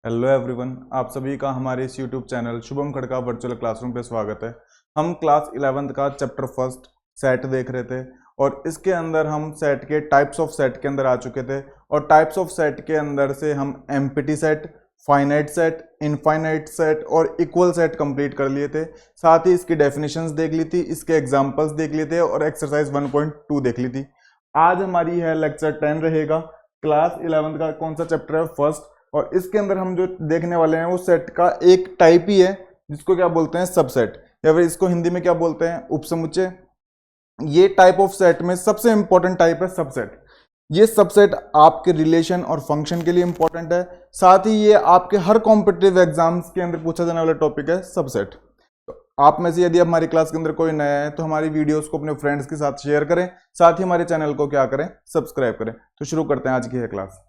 Hello everyone, आप सभी का हमारे इस YouTube channel Shubham Khadka virtual classroom पे स्वागत है। हम क्लास 11th का चैप्टर फर्स्ट सेट देख रहे थे और इसके अंदर हम सेट के टाइप्स ऑफ सेट के अंदर आ चुके थे और टाइप्स ऑफ सेट के अंदर से हम empty set, finite set, infinite set और इक्वल सेट कंप्लीट कर लिए थे। साथ ही इसकी डेफिनेशंस देख ली थी, इसके एग्जाम्पल्स देख लिए थे और एक्सरसाइज 1.2 देख ली थी। आज हमारी है लेक्चर 10 रहेगा। क्लास 11th का कौन सा चैप्टर है? फर्स्ट। और इसके अंदर हम जो देखने वाले हैं वो सेट का एक टाइप ही है जिसको क्या बोलते हैं? सबसेट, या फिर इसको हिंदी में क्या बोलते हैं? उपसमुच्चय। ये टाइप ऑफ सेट में सबसे इंपॉर्टेंट टाइप है सबसेट। ये सबसेट आपके रिलेशन और फंक्शन के लिए इंपॉर्टेंट है। साथ ही ये आपके हर कॉम्पिटिटिव एग्जाम्स के अंदर पूछा जाने वाला टॉपिक है सबसेट। तो आप में से यदि हमारी क्लास के अंदर कोई नया है तो हमारी वीडियोस को अपने फ्रेंड्स के साथ शेयर करें, साथ ही हमारे चैनल को क्या करें? सब्सक्राइब करें। तो शुरू करते हैं आज की है क्लास।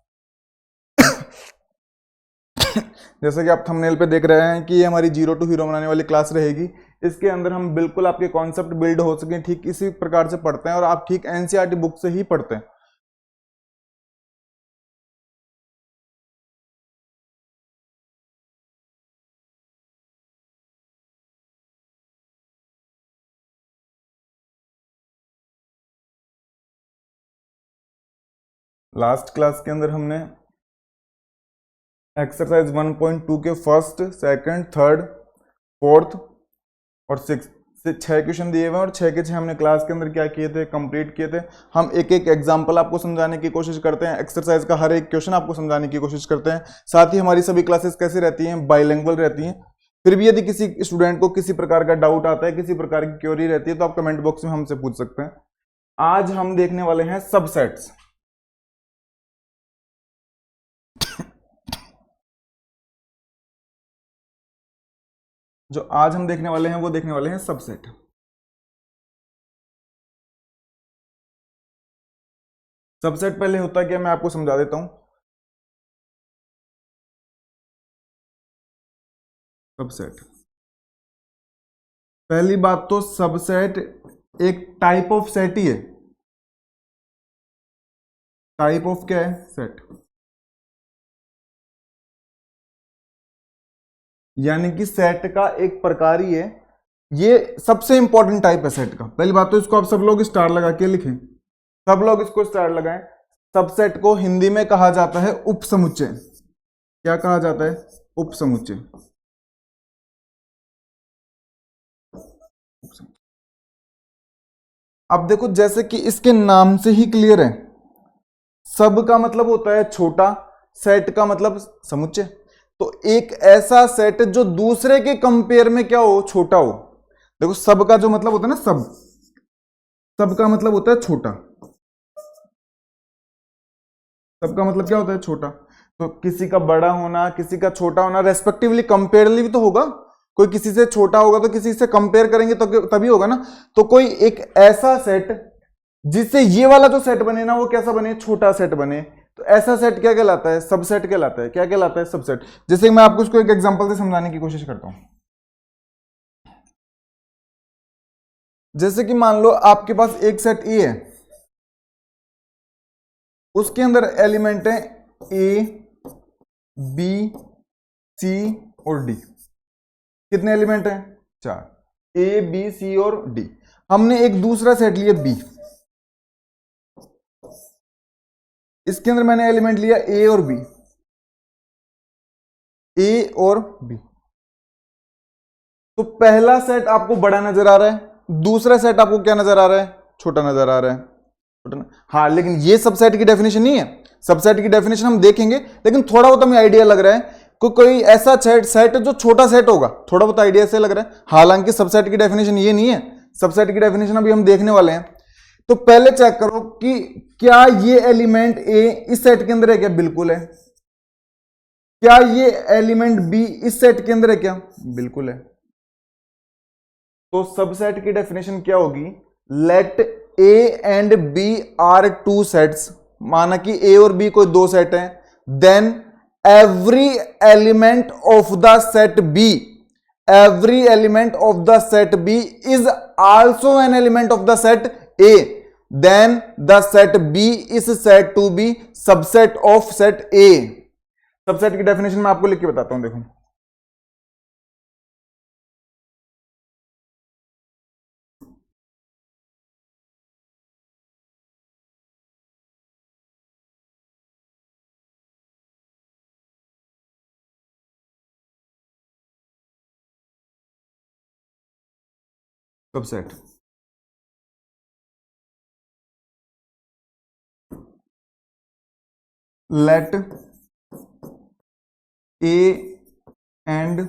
जैसा कि आप थंबनेल पे देख रहे हैं कि ये हमारी जीरो टू हीरो बनाने वाली क्लास रहेगी। इसके अंदर हम बिल्कुल आपके कॉन्सेप्ट बिल्ड हो सके ठीक इसी प्रकार से पढ़ते हैं और आप ठीक एनसीईआरटी बुक से ही पढ़ते हैं। लास्ट क्लास के अंदर हमने एक्सरसाइज 1.2 के फर्स्ट, सेकंड, थर्ड, फोर्थ और सिक्स से 6 क्वेश्चन दिए हुए हैं और 6 के 6 हमने क्लास के अंदर क्या किए थे? कंप्लीट किए थे। हम एक एक एग्जांपल आपको समझाने की कोशिश करते हैं, एक्सरसाइज का हर एक क्वेश्चन आपको समझाने की कोशिश करते हैं। साथ ही हमारी सभी क्लासेस कैसी रहती हैं? बाइलिंगुअल रहती हैं। फिर भी यदि किसी स्टूडेंट को किसी प्रकार का डाउट आता है, किसी प्रकार की क्वेरी रहती है तो आप कमेंट बॉक्स में हमसे पूछ सकते हैं। आज हम देखने वाले हैं सबसेट्स। जो आज हम देखने वाले हैं वो देखने वाले हैं सबसेट। सबसेट पहले होता है क्या, मैं आपको समझा देता हूं। सबसेट, पहली बात तो सबसेट एक टाइप ऑफ सेट ही है। टाइप ऑफ क्या है? सेट। यानी कि सेट का एक प्रकार ही है। ये सबसे इंपॉर्टेंट टाइप है सेट का। पहली बात तो इसको आप सब लोग स्टार लगा के लिखें, सब लोग इसको स्टार लगाएं। सबसेट को हिंदी में कहा जाता है उपसमुच्चय। क्या कहा जाता है? उपसमुच्चय। अब देखो, जैसे कि इसके नाम से ही क्लियर है, सब का मतलब होता है छोटा, सेट का मतलब समुच्चय। तो एक ऐसा सेट जो दूसरे के कंपेयर में क्या हो? छोटा हो। देखो, सब का जो मतलब होता है ना, सब का मतलब होता है छोटा। सबका मतलब क्या होता है? छोटा। तो किसी का बड़ा होना, किसी का छोटा होना, रेस्पेक्टिवली कंपेयरली तो होगा। कोई किसी से छोटा होगा तो किसी से कंपेयर करेंगे तो तभी होगा ना। तो कोई एक ऐसा सेट जिससे ये वाला जो सेट बने ना वो कैसा बने? छोटा सेट बने। तो ऐसा सेट क्या कहलाता है? सबसेट कहलाता है। क्या कहलाता है? सबसेट। जैसे मैं आपको इसको एक एग्जांपल से समझाने की कोशिश करता हूं। जैसे कि मान लो आपके पास एक सेट ए है, उसके अंदर एलिमेंट है ए, बी, सी और डी। कितने एलिमेंट हैं? 4। ए, बी, सी और डी। हमने एक दूसरा सेट लिया बी, इसके अंदर मैंने एलिमेंट लिया ए और बी, ए और बी। तो पहला सेट आपको बड़ा नजर आ रहा है, दूसरा सेट आपको क्या नजर आ रहा है? छोटा नजर आ रहा है। छोटा हाँ, लेकिन ये सबसेट की डेफिनेशन नहीं है। सबसेट की डेफिनेशन हम देखेंगे, लेकिन थोड़ा बहुत हमें आइडिया लग रहा है कोई ऐसा सेट जो छोटा सेट होगा, थोड़ा बहुत आइडिया से लग रहा है। हालांकि सबसेट की डेफिनेशन ये नहीं है। सबसेट की डेफिनेशन अभी हम देखने वाले हैं। तो पहले चेक करो कि क्या ये एलिमेंट ए इस सेट के अंदर है क्या? बिल्कुल है। क्या ये एलिमेंट बी इस सेट के अंदर है क्या? बिल्कुल है। तो सबसेट की डेफिनेशन क्या होगी? Let A and B are two sets. माना कि ए और बी कोई दो सेट हैं, then every element of the set B, every element of the set B is also an element of the set A, then the set B is said to be subset of set A. Subset की definition मैं आपको लिख के बताता हूं, देखो। Subset let A and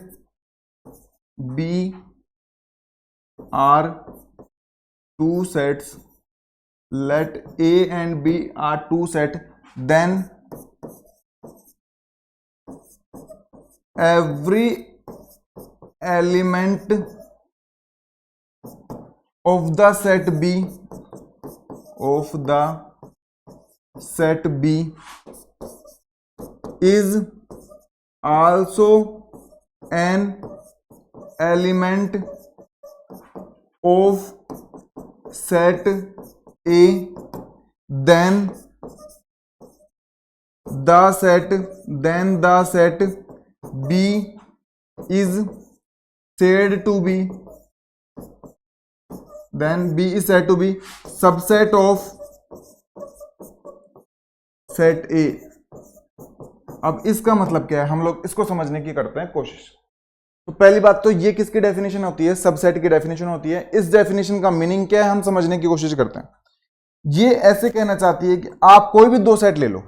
B are two sets, let A and B are two set, then every element of the set B is also an element of set A, then the set B is said to be subset of set A। अब इसका मतलब क्या है, हम लोग इसको समझने की करते हैं कोशिश। तो पहली बात तो ये किसकी डेफिनेशन होती है, सबसेट की डेफिनेशन होती है। इस डेफिनेशन का मीनिंग क्या है हम समझने की कोशिश करते हैं। ये ऐसे कहना चाहती है कि आप कोई भी दो सेट ले लो,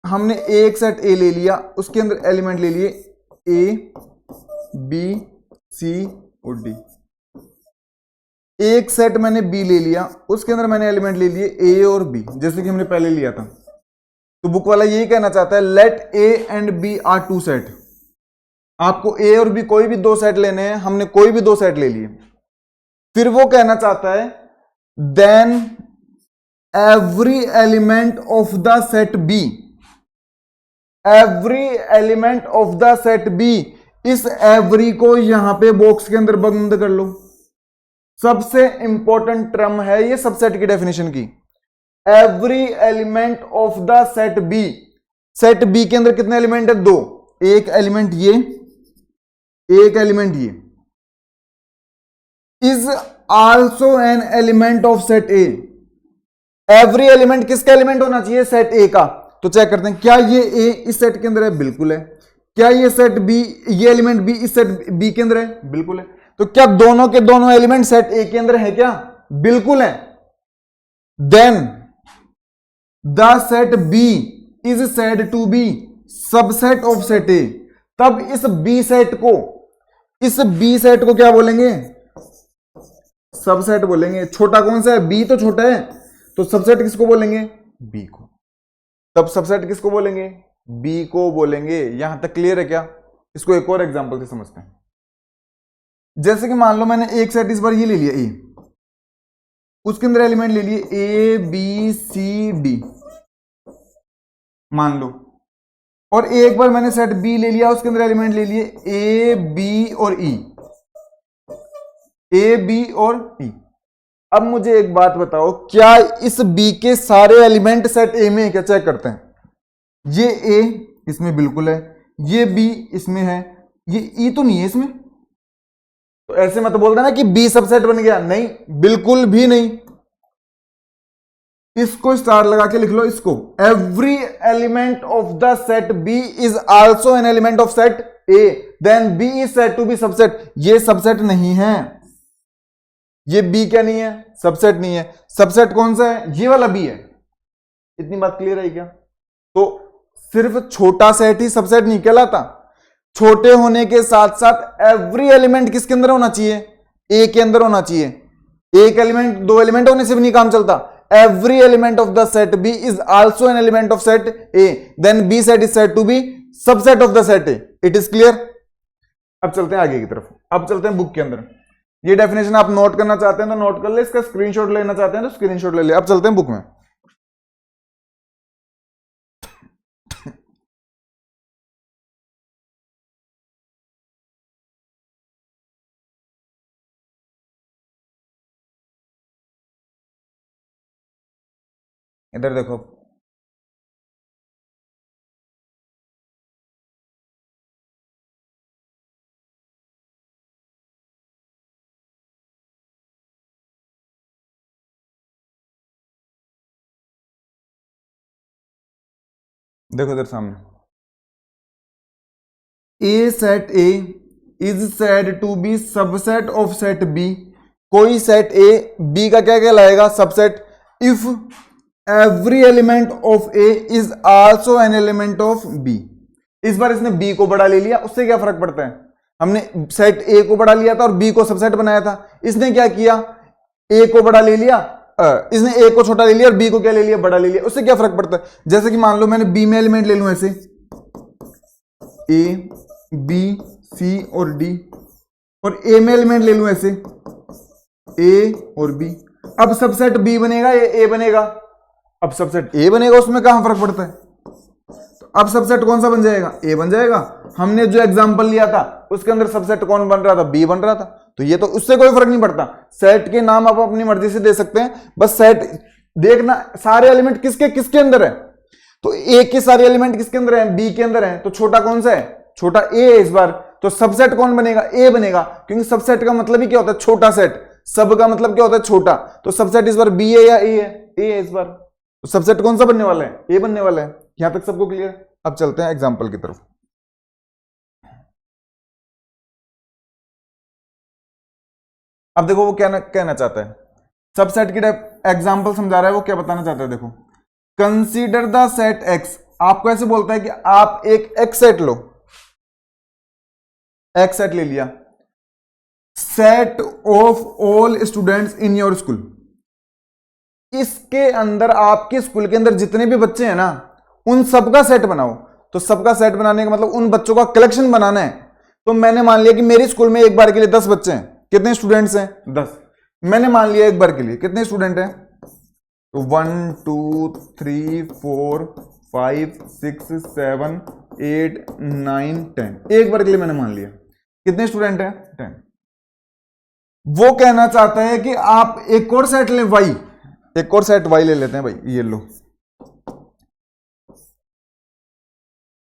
हमने एक सेट ए ले लिया, उसके अंदर एलिमेंट ले लिए ए बी सी और डी। एक सेट मैंने बी ले लिया, उसके अंदर मैंने एलिमेंट ले लिए ए और बी, जैसे कि हमने पहले लिया था। तो बुक वाला यही कहना चाहता है let A and B are two set. आपको ए और बी कोई भी दो सेट लेने हैं, हमने कोई भी दो सेट ले लिए। फिर वो कहना चाहता है then every element of the set B, every element of the set B, इस एवरी को यहां पे बॉक्स के अंदर बंद कर लो। सबसे इंपॉर्टेंट टर्म है ये सबसेट की डेफिनेशन की, every element of the set B. Set B के अंदर कितने एलिमेंट है, दो, एक एलिमेंट ये, एक एलिमेंट ये, is also an element of set A. Every element किसका एलिमेंट होना चाहिए, सेट ए का। तो चेक करते हैं क्या ये ए इस सेट के अंदर है, बिल्कुल है। क्या ये सेट बी, ये एलिमेंट बी इस सेट बी के अंदर है, बिल्कुल है। तो क्या दोनों के दोनों एलिमेंट सेट ए के अंदर है क्या, बिल्कुल है। Then the set B is said to be subset of set A. तब इस बी सेट को क्या बोलेंगे, सबसेट बोलेंगे। छोटा कौन सा है, बी तो छोटा है, तो सबसेट किसको बोलेंगे, बी को। तब सबसेट किसको बोलेंगे, बी को बोलेंगे। यहां तक क्लियर है क्या। इसको एक और एग्जांपल से समझते हैं। जैसे कि मान लो मैंने एक सेट इस बार ये ले लिया ए, उसके अंदर एलिमेंट ले लिए ए बी सी डी मान लो, और एक बार मैंने सेट बी ले लिया, उसके अंदर एलिमेंट ले लिए ए बी और ई, ए बी और ई। अब मुझे एक बात बताओ, क्या इस बी के सारे एलिमेंट सेट ए में है क्या, चेक करते हैं। ये ए इसमें बिल्कुल है, ये बी इसमें है, ये ई तो नहीं है इसमें। तो ऐसे मत बोल देना कि बी सबसेट बन गया, नहीं, बिल्कुल भी नहीं। इसको स्टार लगा के लिख लो, इसको every element of the set B is also an element of set A, then B is said to be subset. ये सबसेट नहीं है, ये बी क्या नहीं है, सबसेट नहीं है। सबसेट कौन सा है, ये वाला बी है। इतनी बात क्लियर है क्या। तो सिर्फ छोटा सेट ही सबसेट नहीं कहलाता, छोटे होने के साथ साथ एवरी एलिमेंट किसके अंदर होना चाहिए, ए के अंदर होना चाहिए। एक एलिमेंट दो एलिमेंट होने से भी नहीं काम चलता। Every element of the set B is also an element of set A, then B set is said to be subset of the set A. It is clear. अब चलते हैं आगे की तरफ, अब चलते हैं बुक के अंदर। ये डेफिनेशन आप नोट करना चाहते हैं तो नोट कर ले, इसका स्क्रीनशॉट लेना चाहते हैं तो स्क्रीनशॉट ले ले। अब चलते हैं बुक में। इधर देखो, देखो इधर सामने, A set A is said to be subset of set B. कोई सेट ए बी का क्या कहलाएगा? Subset. If every element of A is also an element of B. इस बार इसने बी को बड़ा ले लिया, उससे क्या फर्क पड़ता है? हमने सेट ए को बड़ा लिया था और बी को सबसेट बनाया था। इसने क्या किया? ए को बड़ा ले लिया, इसने ए को छोटा ले लिया और बी को क्या ले लिया? बड़ा ले लिया। उससे क्या फर्क पड़ता है? जैसे कि मान लो मैंने बी में एलिमेंट ले लूं ऐसे, ए बी सी और डी, और ए में एलिमेंट ले लूं ऐसे, ए और बी। अब सबसेट बी बनेगा या ए बनेगा? अब सबसेट ए बनेगा, उसमें कहां फर्क पड़ता है? तो अब सबसेट कौन सा बन जाएगा? ए बन जाएगा। हमने जो एग्जांपल लिया था उसके अंदर सबसेट कौन बन रहा था? बी बन रहा था। तो ये तो उससे कोई फर्क नहीं पड़ता। सेट के नाम आप अपनी मर्जी से दे सकते हैं, बस सेट देखना सारे एलिमेंट किसके किसके अंदर है। तो ए के सारे एलिमेंट किसके अंदर है? बी के अंदर है। तो छोटा कौन सा है? छोटा ए है इस बार। तो सबसेट कौन बनेगा? ए बनेगा, क्योंकि सबसेट का मतलब ही क्या होता है? छोटा सेट। सब का मतलब क्या होता है? छोटा। तो सबसेट इस बार बी है या ए है? ए है इस बार। तो सबसेट कौन सा बनने वाला है? ए बनने वाला है। यहां तक सबको क्लियर? अब चलते हैं एग्जाम्पल की तरफ। अब देखो वो क्या कहना चाहता है, सबसेट की एग्जांपल समझा रहा है। वो क्या बताना चाहता है? देखो, कंसीडर द सेट एक्स। आपको ऐसे बोलता है कि आप एक एक्स सेट लो, एक्स सेट ले लिया, set of all students in your school. इसके अंदर आपके स्कूल के अंदर जितने भी बच्चे हैं ना, उन सबका सेट बनाओ। तो सबका सेट बनाने का मतलब उन बच्चों का कलेक्शन बनाना है। तो मैंने मान लिया कि मेरे स्कूल में एक बार के लिए 10 बच्चे हैं। कितने स्टूडेंट्स हैं? 10। मैंने मान लिया एक बार के लिए कितने स्टूडेंट हैं? तो 1 2 3 4 5 6 7 8 9 10। एक बार के लिए मैंने मान लिया। कितने स्टूडेंट हैं? 10। वो कहना चाहता है कि आप एक और सेट लें, वाई। एक और सेट वाई ले लेते हैं भाई, ये लो,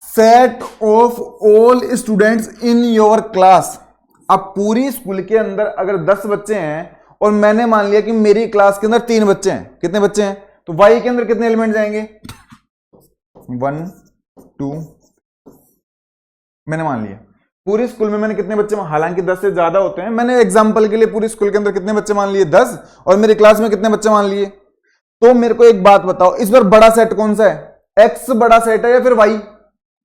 set of all students in your class. अब पूरी स्कूल के अंदर अगर 10 बच्चे हैं और मैंने मान लिया कि मेरी क्लास के अंदर 3 बच्चे हैं, कितने बच्चे हैं? तो वाई के अंदर कितने एलिमेंट जाएंगे? 1 2। मैंने मान लिया पूरी स्कूल में मैंने कितने बच्चे, हालांकि 10 से ज्यादा होते हैं, मैंने एग्जांपल के लिए पूरी स्कूल के अंदर कितने बच्चे मान लिए? 10। और मेरी क्लास में कितने बच्चे मान लिए? तो मेरे को एक बात बताओ, इस बार बड़ा सेट कौन सा है? एक्स बड़ा सेट है या फिर वाई?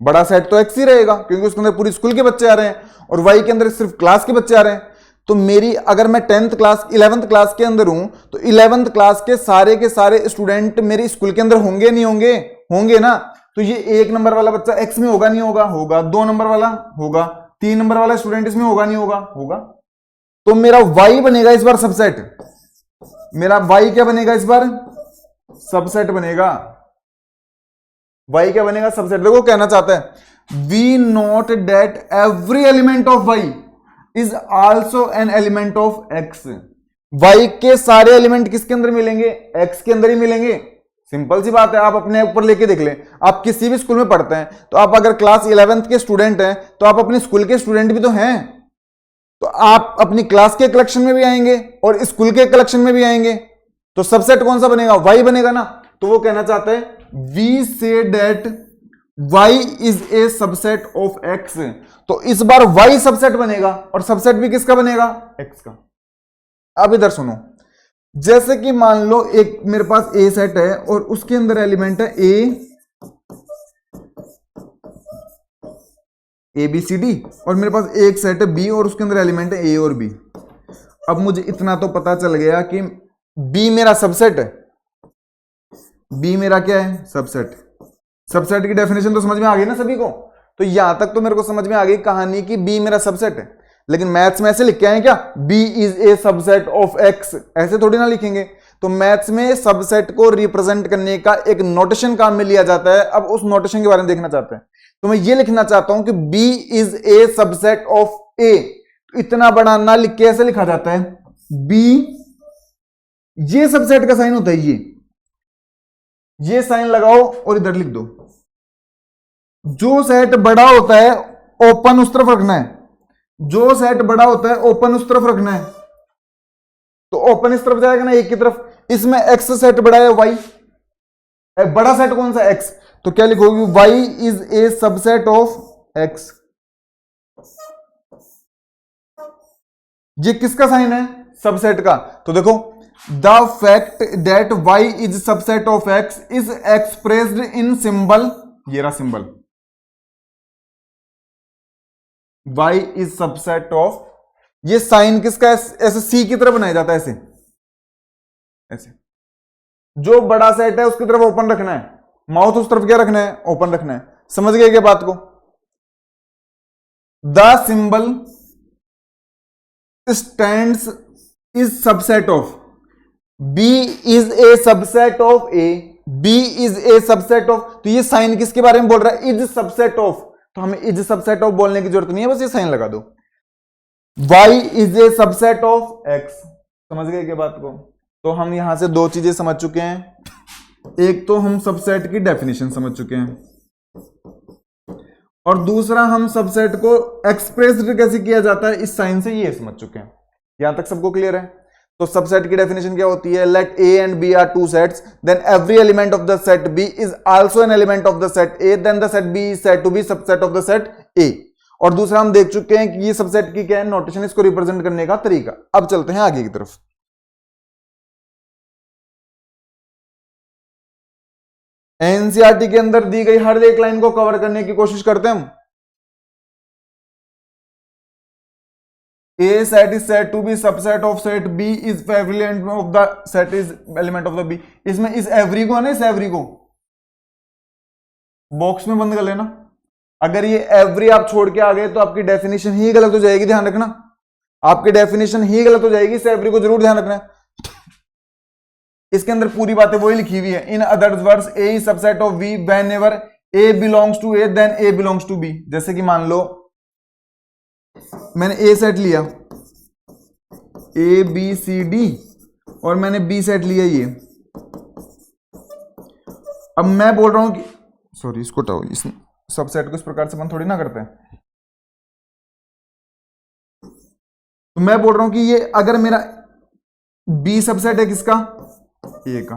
बड़ा सेट तो एक्स ही रहेगा, क्योंकि उसके अंदर पूरी स्कूल के बच्चे आ रहे हैं, और वाई के अंदर सिर्फ क्लास के बच्चे आ रहे हैं। तो मेरी अगर मैं 10th क्लास 11th क्लास के अंदर हूं, तो 11th क्लास के सारे स्टूडेंट मेरे स्कूल के अंदर होंगे नहीं होंगे? होंगे ना। तो ये 1 नंबर वाला बच्चा एक्स में होगा नहीं होगा? होगा। 2 नंबर वाला होगा। 3 नंबर वाला स्टूडेंट इसमें होगा नहीं होगा? होगा। तो मेरा वाई बनेगा इस बार सबसेट। मेरा वाई क्या बनेगा इस बार? सबसेट बनेगा। वाई क्या बनेगा? सबसेट। देखो कहना चाहता है, we note that every element of Y is also an element of X. Y के सारे एलिमेंट किसके अंदर मिलेंगे? एक्स के अंदर ही मिलेंगे। सिंपल सी बात है, आप अपने ऊपर लेके देख लें। आप किसी भी स्कूल में पढ़ते हैं, तो आप अगर क्लास 11th के स्टूडेंट हैं, तो आप अपने स्कूल के स्टूडेंट भी तो हैं। तो आप अपनी क्लास के कलेक्शन में भी आएंगे और स्कूल के कलेक्शन में भी आएंगे। तो सबसेट कौन सा बनेगा? वाई बनेगा ना। तो वो कहना चाहता है, वी से that why is a subset of x. तो इस बार वाई सबसेट बनेगा, और सबसेट भी किसका बनेगा? एक्स का। अब इधर सुनो, जैसे कि मान लो एक मेरे पास ए सेट है और उसके अंदर एलिमेंट है ए बी सी डी, और मेरे पास एक सेट है बी और उसके अंदर एलिमेंट है ए और बी। अब मुझे इतना तो पता चल गया कि बी मेरा सबसेट है। बी मेरा क्या है? सबसेट। सबसेट की डेफिनेशन तो समझ में आ गई ना सभी को? तो यहां तक तो मेरे को समझ में आ गई कहानी कि बी मेरा सबसेट है। लेकिन मैथ्स में ऐसे लिख के आए क्या? B is a subset of X, ऐसे थोड़ी ना लिखेंगे। तो मैथ्स में सबसेट को रिप्रेजेंट करने का एक नोटेशन काम में लिया जाता है। अब उस नोटेशन के बारे में देखना चाहते हैं, तो मैं ये लिखना चाहता हूं कि B is a subset of A. इतना बड़ा ना लिख के ऐसे लिखा जाता है, बी, ये सबसेट का साइन होता है, ये साइन लगाओ और इधर लिख दो। जो सेट बड़ा होता है ओपन उस तरफ रखना है। जो सेट बड़ा होता है ओपन उस तरफ रखना है। तो ओपन इस तरफ जाएगा ना, एक की तरफ। इसमें एक्स सेट बड़ा है, वाई बड़ा सेट कौन सा? एक्स। तो क्या लिखोगे, y is a subset of x। ये किसका साइन है, सबसेट का। तो देखो, the fact that y is subset of x is expressed in symbol, ये रहा symbol, y is subset of, ये साइन किसका, ऐसे सी की तरफ बनाया जाता है, ऐसे ऐसे, जो बड़ा सेट है उसकी तरफ ओपन रखना है, माउथ उस तरफ क्या रखना है, ओपन रखना है। समझ गए क्या बात को। The symbol stands is subset of, B is a subset of A, B is a subset of, तो ये साइन किसके बारे में बोल रहा है, इज सबसेट ऑफ, तो हमें इज सबसेट ऑफ बोलने की जरूरत नहीं है, बस ये साइन लगा दो। y is a subset of x। समझ गए क्या बात को। तो हम यहां से दो चीजें समझ चुके हैं, एक तो हम सबसेट की डेफिनेशन समझ चुके हैं, और दूसरा हम सबसेट को एक्सप्रेस्ड कैसे किया जाता है इस साइन से, ये समझ चुके हैं। यहां तक सबको क्लियर है। तो सबसेट की डेफिनेशन क्या होती है, let a and b are two sets, then every element of the set b is also an element of the set a, then the set b is said to be subset of the set a। और दूसरा हम देख चुके हैं कि ये subset की क्या है नोटेशन, इसको रिप्रेजेंट करने का तरीका। अब चलते हैं आगे की तरफ। एनसीईआरटी के अंदर दी गई हर एक लाइन को कवर करने की कोशिश करते हैं हम। A set is said to be subset of set B is every element of the set is element of the B। इसमें इस एवरी को है ना, इस एवरी को बॉक्स में बंद कर लेना। अगर ये एवरी आप छोड़ के आ गए तो आपकी डेफिनेशन ही गलत हो जाएगी, ध्यान रखना, आपकी डेफिनेशन ही गलत हो जाएगी। इस एवरी को जरूर ध्यान रखना है। इसके अंदर पूरी बातें वही लिखी हुई है। In other words A is subset of B whenever A belongs to A then A belongs to B. जैसे कि मान लो मैंने ए सेट लिया, ए बी सी डी, और मैंने बी सेट लिया ये। अब मैं बोल रहा हूं कि सॉरी इसको हटाओ, इस सबसेट को इस प्रकार से अपन थोड़ी ना करते हैं। तो मैं बोल रहा हूं कि ये अगर मेरा बी सबसेट है किसका, ए का,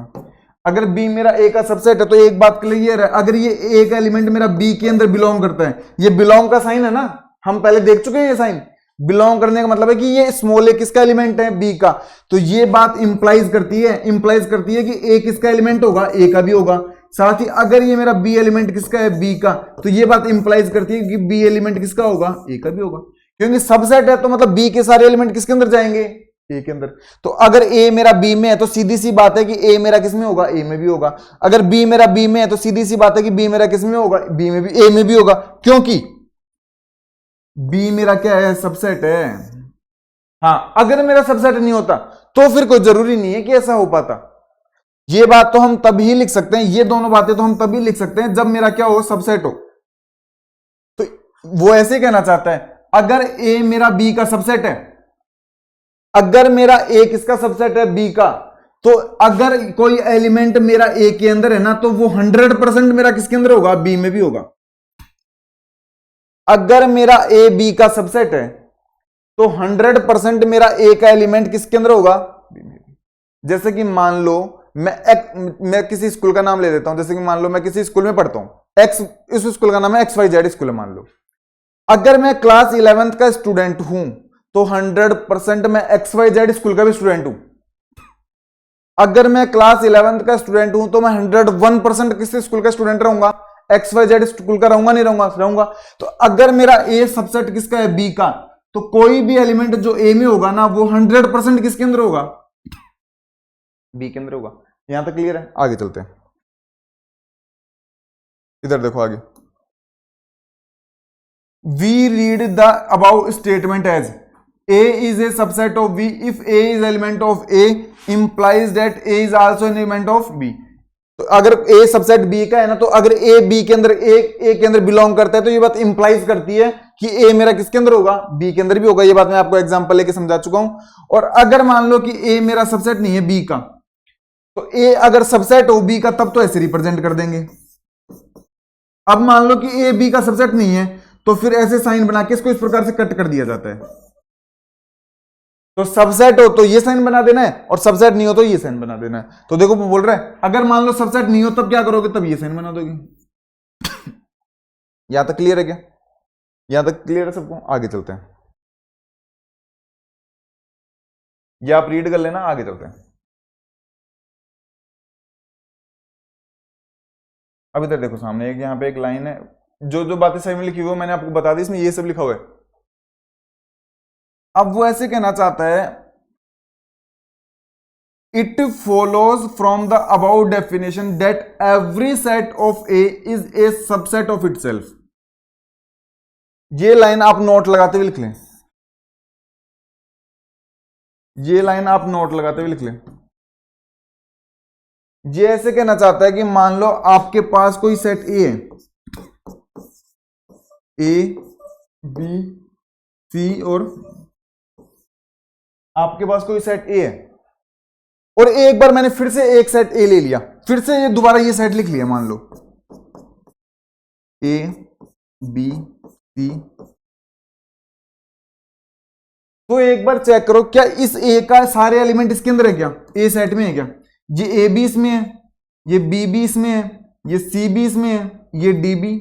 अगर बी मेरा ए का सबसेट है तो एक बात क्लियर है, अगर ये ए का एलिमेंट मेरा बी के अंदर बिलोंग करता है, ये बिलोंग का साइन है ना, हम पहले देख चुके हैं। ये साइन बिलोंग करने का मतलब है कि ये स्मॉल ए किसका एलिमेंट है, बी का। तो ये बात इंप्लाइज करती है कि ए किसका एलिमेंट होगा, ए का भी होगा। साथ ही अगर ये मेरा बी एलिमेंट किसका है, बी का, तो ये बात इंप्लाइज करती है कि बी एलिमेंट किसका होगा, ए का भी होगा। क्योंकि सबसेट है तो मतलब बी के सारे एलिमेंट किसके अंदर जाएंगे, ए के अंदर। तो अगर ए मेरा बी में है तो सीधी सी बात है कि ए मेरा किस में होगा, ए में भी होगा। अगर बी मेरा बी में है तो सीधी सी बात है कि बी मेरा किस में होगा, बी में भी, ए में भी होगा, क्योंकि बी मेरा क्या है, सबसेट है। हाँ, अगर मेरा सबसेट नहीं होता तो फिर कोई जरूरी नहीं है कि ऐसा हो पाता। ये बात तो हम तभी लिख सकते हैं, ये दोनों बातें तो हम तभी लिख सकते हैं जब मेरा क्या हो, सबसेट हो। तो वो ऐसे कहना चाहता है, अगर ए मेरा बी का सबसेट है, अगर मेरा ए किसका सबसेट है, बी का, तो अगर कोई एलिमेंट मेरा ए के अंदर है ना, तो वो 100% मेरा किसके अंदर होगा, बी में भी होगा। अगर मेरा ए बी का सबसेट है तो 100% मेरा ए का एलिमेंट किसके अंदर होगा, बी में भी। जैसे कि मान लो मैं किसी स्कूल का नाम ले देता हूं, जैसे कि मान लो मैं किसी स्कूल में पढ़ता हूं, एक्स, इस स्कूल का नाम है XYZ स्कूल है मान लो। अगर मैं क्लास 11th का स्टूडेंट हूं तो 100% मैं XYZ स्कूल का भी स्टूडेंट हूं। अगर मैं क्लास 11th का स्टूडेंट हूं तो मैं 101% किस स्कूल का स्टूडेंट रहूंगा, XYZ स्कूल का रहूंगा, नहीं रहूंगा। तो अगर मेरा ए सबसेट किसका है, बी का, तो कोई भी एलिमेंट जो ए में होगा ना, वो 100% किसके अंदर होगा, बी के अंदर होगा। यहां तक क्लियर है। आगे चलते हैं, इधर देखो आगे। We read the above statement as A is a subset of B if A is element of A implies that A is also an element of B। तो अगर A सबसेट B का है ना, तो अगर A B के अंदर A के अंदर बिलोंग करता है तो ये बात इंप्लाइज करती है कि A मेरा किसके अंदर होगा, B के अंदर भी होगा। ये बात मैं आपको एग्जांपल लेके समझा चुका हूं। और अगर मान लो कि A मेरा सबसेट नहीं है B का, तो A अगर सबसेट हो B का तब तो ऐसे रिप्रेजेंट कर देंगे। अब मान लो कि A B का सबसेट नहीं है तो फिर ऐसे साइन बना के इसको इस प्रकार से कट कर दिया जाता है। तो सबसेट हो तो ये साइन बना देना है, और सबसेट नहीं हो तो ये साइन बना देना है। तो देखो वो बोल रहा है अगर मान लो सबसेट नहीं हो तब क्या करोगे, तब ये साइन बना दोगे। यहां तक क्लियर है क्या? यहां तक क्लियर है सबको? आगे चलते हैं, या आप रीड कर लेना, आगे चलते हैं। अब इधर देखो सामने एक, यहां पे एक लाइन है, जो जो बातें सही में लिखी हुई है मैंने आपको बता दी, इसमें ये सब लिखा हुआ है। अब वो ऐसे कहना चाहता है, it follows from the about definition that every set of A is a subset of itself. ये लाइन आप नोट लगाते हुए लिख लें, ये लाइन आप नोट लगाते हुए लिख लें। ये ऐसे कहना चाहता है कि मान लो आपके पास कोई सेट ए है, ए बी सी, और आपके पास कोई सेट ए है, और एक बार मैंने फिर से एक सेट ए ले लिया, फिर से ये दोबारा ये सेट लिख लिया, मान लो ए बी सी। तो एक बार चेक करो क्या इस ए का सारे एलिमेंट इसके अंदर है क्या, ए सेट में है क्या? ये ए बी इसमें है, ये बी बी इसमें है, ये सी बी इसमें है, ये डी बी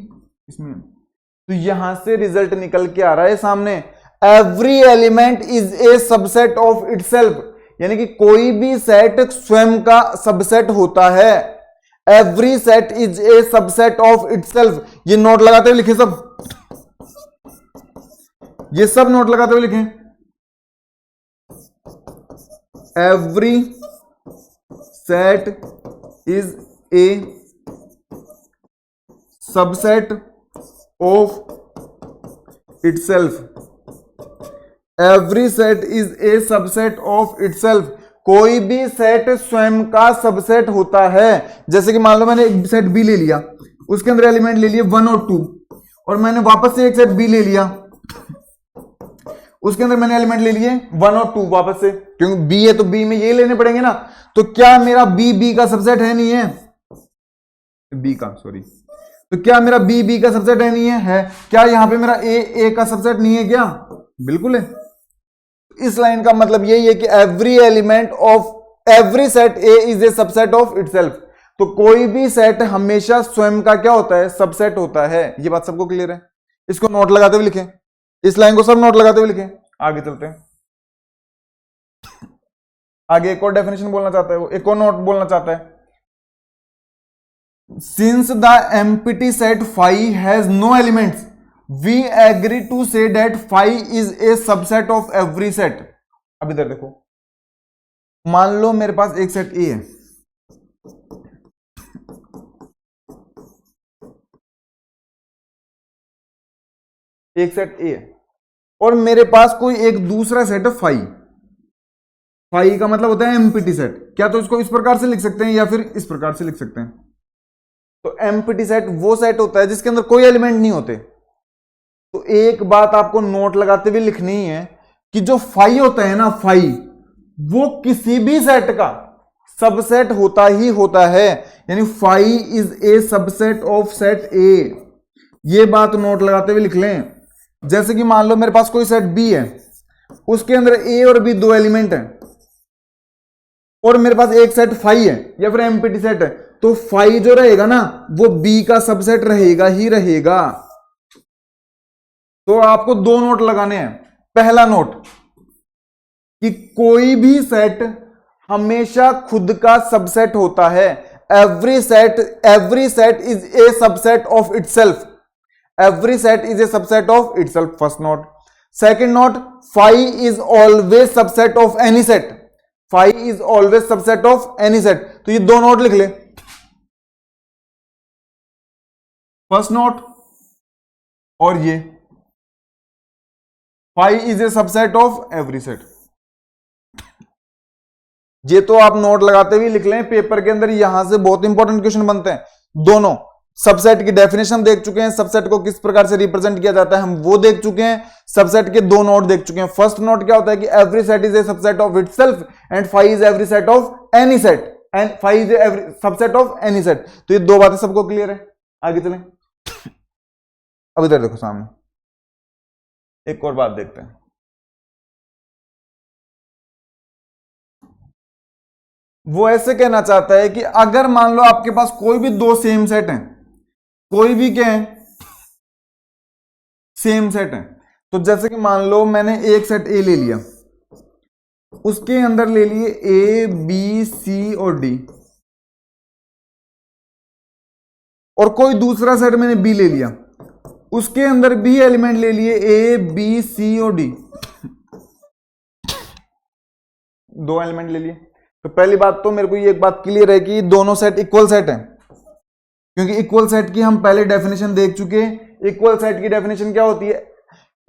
इसमें है। तो यहां से रिजल्ट निकल के आ रहा है सामने, every element is a subset of itself, यानी कि कोई भी सेट स्वयं का सबसेट होता है। Every set is a subset of itself. ये नोट लगाते हुए लिखे सब, ये सब नोट लगाते हुए लिखें। Every set is a subset of itself. Every set is a subset of itself. कोई भी सेट स्वयं का सबसेट होता है। जैसे कि मान लो मैंने एक सेट बी ले लिया, उसके अंदर एलिमेंट ले लिए 1 और 2, और मैंने वापस से एक सेट बी ले लिया, उसके अंदर मैंने एलिमेंट ले लिए 1 और 2 वापस से, क्योंकि बी है तो बी में ये लेने पड़ेंगे ना। तो क्या मेरा बी बी का सबसेट है? नहीं है। बी का, सॉरी, तो क्या मेरा बी बी का सबसेट है? नहीं है। क्या यहां पे मेरा ए ए का सबसेट नहीं है क्या? बिल्कुल है। इस लाइन का मतलब यही है कि every element of every set A is a subset of itself. तो कोई भी सेट हमेशा स्वयं का क्या होता है? सबसेट होता है। ये बात सबको क्लियर है? इसको नोट लगाते हुए लिखें, इस लाइन को सब नोट लगाते हुए लिखें। आगे चलते हैं, आगे एक और डेफिनेशन बोलना चाहता है वो, एक और नोट बोलना चाहता है। Since the empty set phi has no elements, we agree to say that phi is a subset of every set. अब इधर देखो, मान लो मेरे पास एक सेट ए है, एक सेट ए है, और मेरे पास कोई एक दूसरा सेट है फाई। फाई का मतलब होता है एम्प्टी सेट। क्या तो इसको इस प्रकार से लिख सकते हैं या फिर इस प्रकार से लिख सकते हैं। तो एम्प्टी सेट वो सेट होता है जिसके अंदर कोई एलिमेंट नहीं होते। तो एक बात आपको नोट लगाते हुए लिखनी है कि जो फाई होता है ना, फाई, वो किसी भी सेट का सबसेट होता ही होता है। यानी phi is a subset of set A. ये बात नोट लगाते हुए लिख लें। जैसे कि मान लो मेरे पास कोई सेट बी है, उसके अंदर ए और बी दो एलिमेंट हैं, और मेरे पास एक सेट फाई है या फिर एम्प्टी सेट है, तो फाई जो रहेगा ना वो बी का सबसेट रहेगा ही रहेगा। तो आपको दो नोट लगाने हैं। पहला नोट कि कोई भी सेट हमेशा खुद का सबसेट होता है। Every set is a subset of itself. Every set is a subset of itself, first note. Second note, phi is always subset of any set. Phi is always subset of any set. तो ये दो note लिख ले। First note और ये, phi is a subset of every set. ये तो आप नोट लगाते हुए लिख लें। पेपर के अंदर यहां से बहुत इंपॉर्टेंट क्वेश्चन बनते हैं। दोनों सबसेट की डेफिनेशन देख चुके हैं, सबसेट को किस प्रकार से रिप्रेजेंट किया जाता है हम वो देख चुके हैं, सबसेट के दो नोट देख चुके हैं। फर्स्ट नोट क्या होता है कि every set is a subset of itself and phi is every set of any set, and phi is every subset of any set. तो ये दो बातें सबको क्लियर है? आगे चलें। अब इधर देखो सामने एक और बात देखते हैं। वो ऐसे कहना चाहता है कि अगर मान लो आपके पास कोई भी दो सेम सेट हैं, कोई भी क्या है, सेम सेट है। तो जैसे कि मान लो मैंने एक सेट ए ले लिया, उसके अंदर ले लिए ए बी सी और डी, और कोई दूसरा सेट मैंने बी ले लिया, उसके अंदर भी एलिमेंट ले लिए ए बी सी और डी, दो एलिमेंट ले लिए। तो पहली बात तो मेरे को ये एक बात क्लियर है कि दोनों सेट इक्वल सेट है, क्योंकि इक्वल सेट की हम पहले डेफिनेशन देख चुके हैं। इक्वल सेट की डेफिनेशन क्या होती है,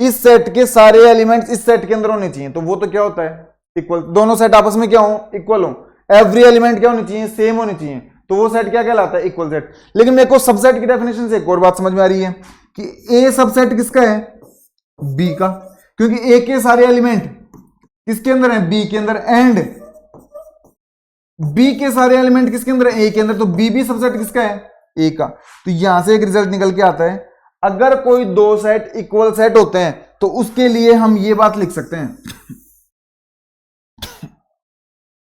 इस सेट के सारे एलिमेंट्स इस सेट के अंदर होने चाहिए, तो वो तो क्या होता है इक्वल, दोनों सेट आपस में क्या हो, इक्वल हो, एवरी एलिमेंट क्या होनी चाहिए, सेम होनी चाहिए, तो वो सेट क्या कहलाता है, इक्वल सेट। लेकिन मेरे को सबसेट की डेफिनेशन से एक और बात समझ में आ रही है कि ए सबसेट किसका है, बी का, क्योंकि ए के सारे एलिमेंट किसके अंदर है, बी के अंदर, एंड बी के सारे एलिमेंट किसके अंदर है, ए के अंदर, तो बी भी सबसेट किसका है, ए का। तो यहां से एक रिजल्ट निकल के आता है, अगर कोई दो सेट इक्वल सेट होते हैं तो उसके लिए हम ये बात लिख सकते हैं,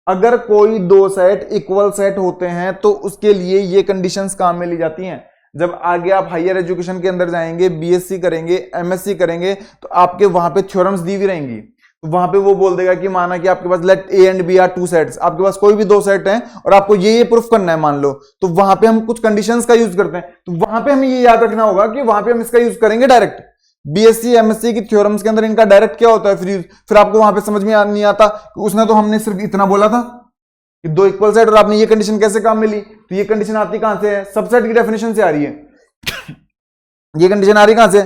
अगर कोई दो सेट इक्वल सेट होते हैं तो उसके लिए ये कंडीशंस काम में ली जाती हैं। जब आगे आप हायर एजुकेशन के अंदर जाएंगे, बीएससी करेंगे, एमएससी करेंगे, तो आपके वहां पे थ्योरम्स दी हुई रहेंगी, तो वहां पे वो बोल देगा कि माना कि आपके पास let A and B are two sets, आपके पास कोई भी दो सेट हैं और आपको ये प्रूफ करना है मान लो, तो वहां पे हम कुछ कंडीशंस का यूज करते हैं, तो वहां पे हमें ये याद रखना होगा कि वहां पे हम इसका यूज करेंगे डायरेक्ट। बीएससी एमएससी की थ्योरम्स के अंदर इनका डायरेक्ट क्या होता है फिर आपको वहां पे समझ में नहीं आता, उसने तो हमने सिर्फ इतना बोला था कि दो इक्वल सेट, और आपने ये कंडीशन कैसे काम में ली, तो ये कंडीशन आती कहां से है, सबसेट की डेफिनेशन से आ रही है। ये कंडीशन आ रही कहां से,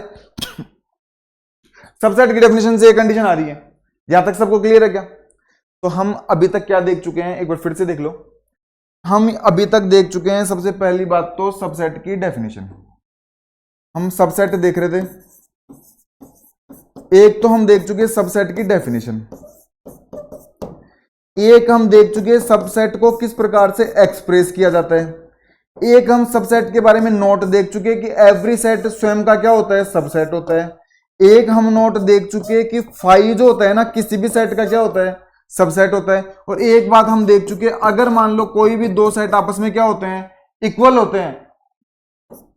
सबसेट की डेफिनेशन से ये कंडीशन आ रही है। यहां तक सबको क्लियर है क्या? तो हम अभी तक क्या देख चुके हैं, एक बार फिर से देख लो। हम अभी तक देख चुके हैं सबसे पहली बात तो सबसेट की डेफिनेशन, हम सबसेट देख रहे थे, एक तो हम देख चुके सबसेट की डेफिनेशन, एक हम देख चुके सबसेट को किस प्रकार से एक्सप्रेस किया जाता है, एक हम सबसेट के बारे में नोट देख चुके कि एवरी सेट स्वयं का क्या होता है, सबसेट होता है, एक हम नोट देख चुके कि फाई जो होता है ना किसी भी सेट का क्या होता है, सबसेट होता है, और एक बात हम देख चुके अगर मान लो कोई भी दो सेट आपस में क्या होते हैं, इक्वल होते हैं,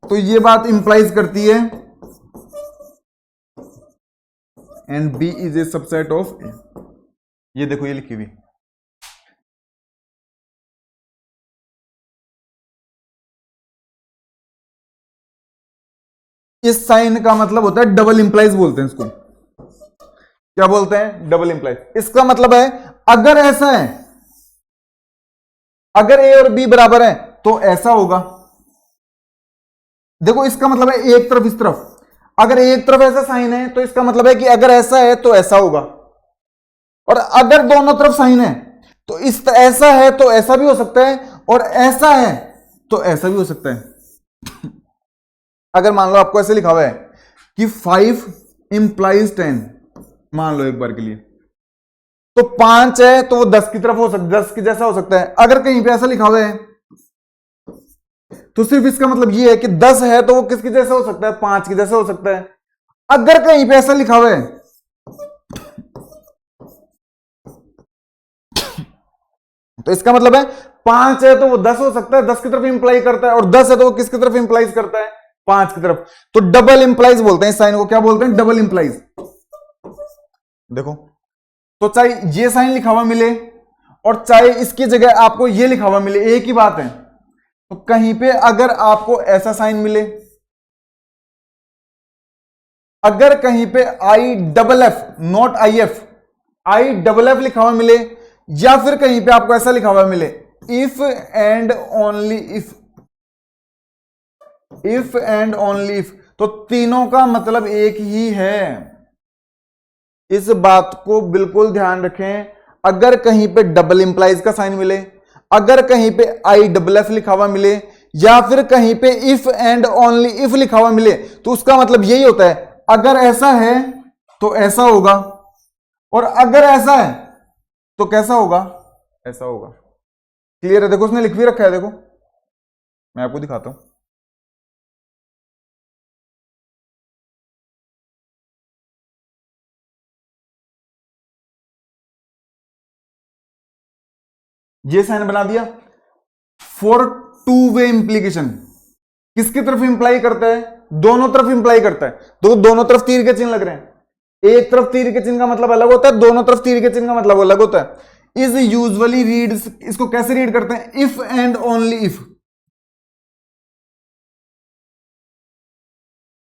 तो ये बात इंप्लाइज करती है and B is a subset of A. ये देखो ये लिखी हुई, इस साइन का मतलब होता है डबल इंप्लाइज, बोलते हैं इसको, क्या बोलते हैं, डबल इंप्लाइज। इसका मतलब है अगर ऐसा है, अगर ए और बी बराबर है तो ऐसा होगा, देखो इसका मतलब है एक तरफ इस तरफ, अगर एक तरफ ऐसा साइन है तो इसका मतलब है कि अगर ऐसा है तो ऐसा होगा, और अगर दोनों तरफ साइन है तो इस ऐसा है तो ऐसा भी हो सकता है, और ऐसा है तो ऐसा भी हो सकता है। अगर मान लो आपको ऐसे लिखा हुआ है कि 5 इंप्लाइज 10, मान लो एक बार के लिए, तो 5 है तो वो 10 की तरफ हो सकता है, 10 की जैसा हो सकता है। अगर कहीं पे ऐसा लिखा हुआ है तो सिर्फ इसका मतलब ये है कि 10 है तो वो किसकी जैसा हो सकता है, 5 की जैसा हो सकता है। अगर कहीं पे ऐसा लिखा हुआ है तो इसका मतलब है 5 है तो वो 10 हो सकता है, 10 की तरफ इंप्लाई करता है, और 10 है तो वो किसकी तरफ इंप्लाइज करता है, 5 की तरफ। तो डबल इंप्लाइज बोलते हैं इस साइन को, क्या बोलते हैं, डबल इंप्लाइज। देखो तो चाहे ये साइन लिखा हुआ मिले और चाहे इसकी जगह आपको ये लिखा हुआ मिले, एक ही बात है। तो कहीं पे अगर आपको ऐसा साइन मिले, अगर कहीं पे I double F not I F, I double F लिखा हुआ मिले, या फिर कहीं पे आपको ऐसा लिखा हुआ मिले if and only if, if and only if, तो तीनों का मतलब एक ही है। इस बात को बिल्कुल ध्यान रखें, अगर कहीं पे डबल इंप्लाइज का साइन मिले, अगर कहीं पे आई डबल एफ लिखा हुआ मिले, या फिर कहीं पे इफ एंड ओनली इफ लिखा हुआ मिले, तो उसका मतलब यही होता है अगर ऐसा है तो ऐसा होगा, और अगर ऐसा है तो कैसा होगा, ऐसा होगा। क्लियर है? देखो उसने लिख भी रखा है, देखो मैं आपको दिखाता हूं। ये साइन बना दिया फॉर टू वे इंप्लीकेशन, किसकी तरफ इंप्लाई करता है, दोनों तरफ इंप्लाई करता है। तो दोनों तरफ तीर के चिन्ह लग रहे हैं, एक तरफ तीर के चिन्ह का मतलब अलग होता है, दोनों तरफ तीर के चिन्ह का मतलब अलग होता है। इज यूजुअली रीड्स, इसको कैसे रीड करते हैं? If and only if.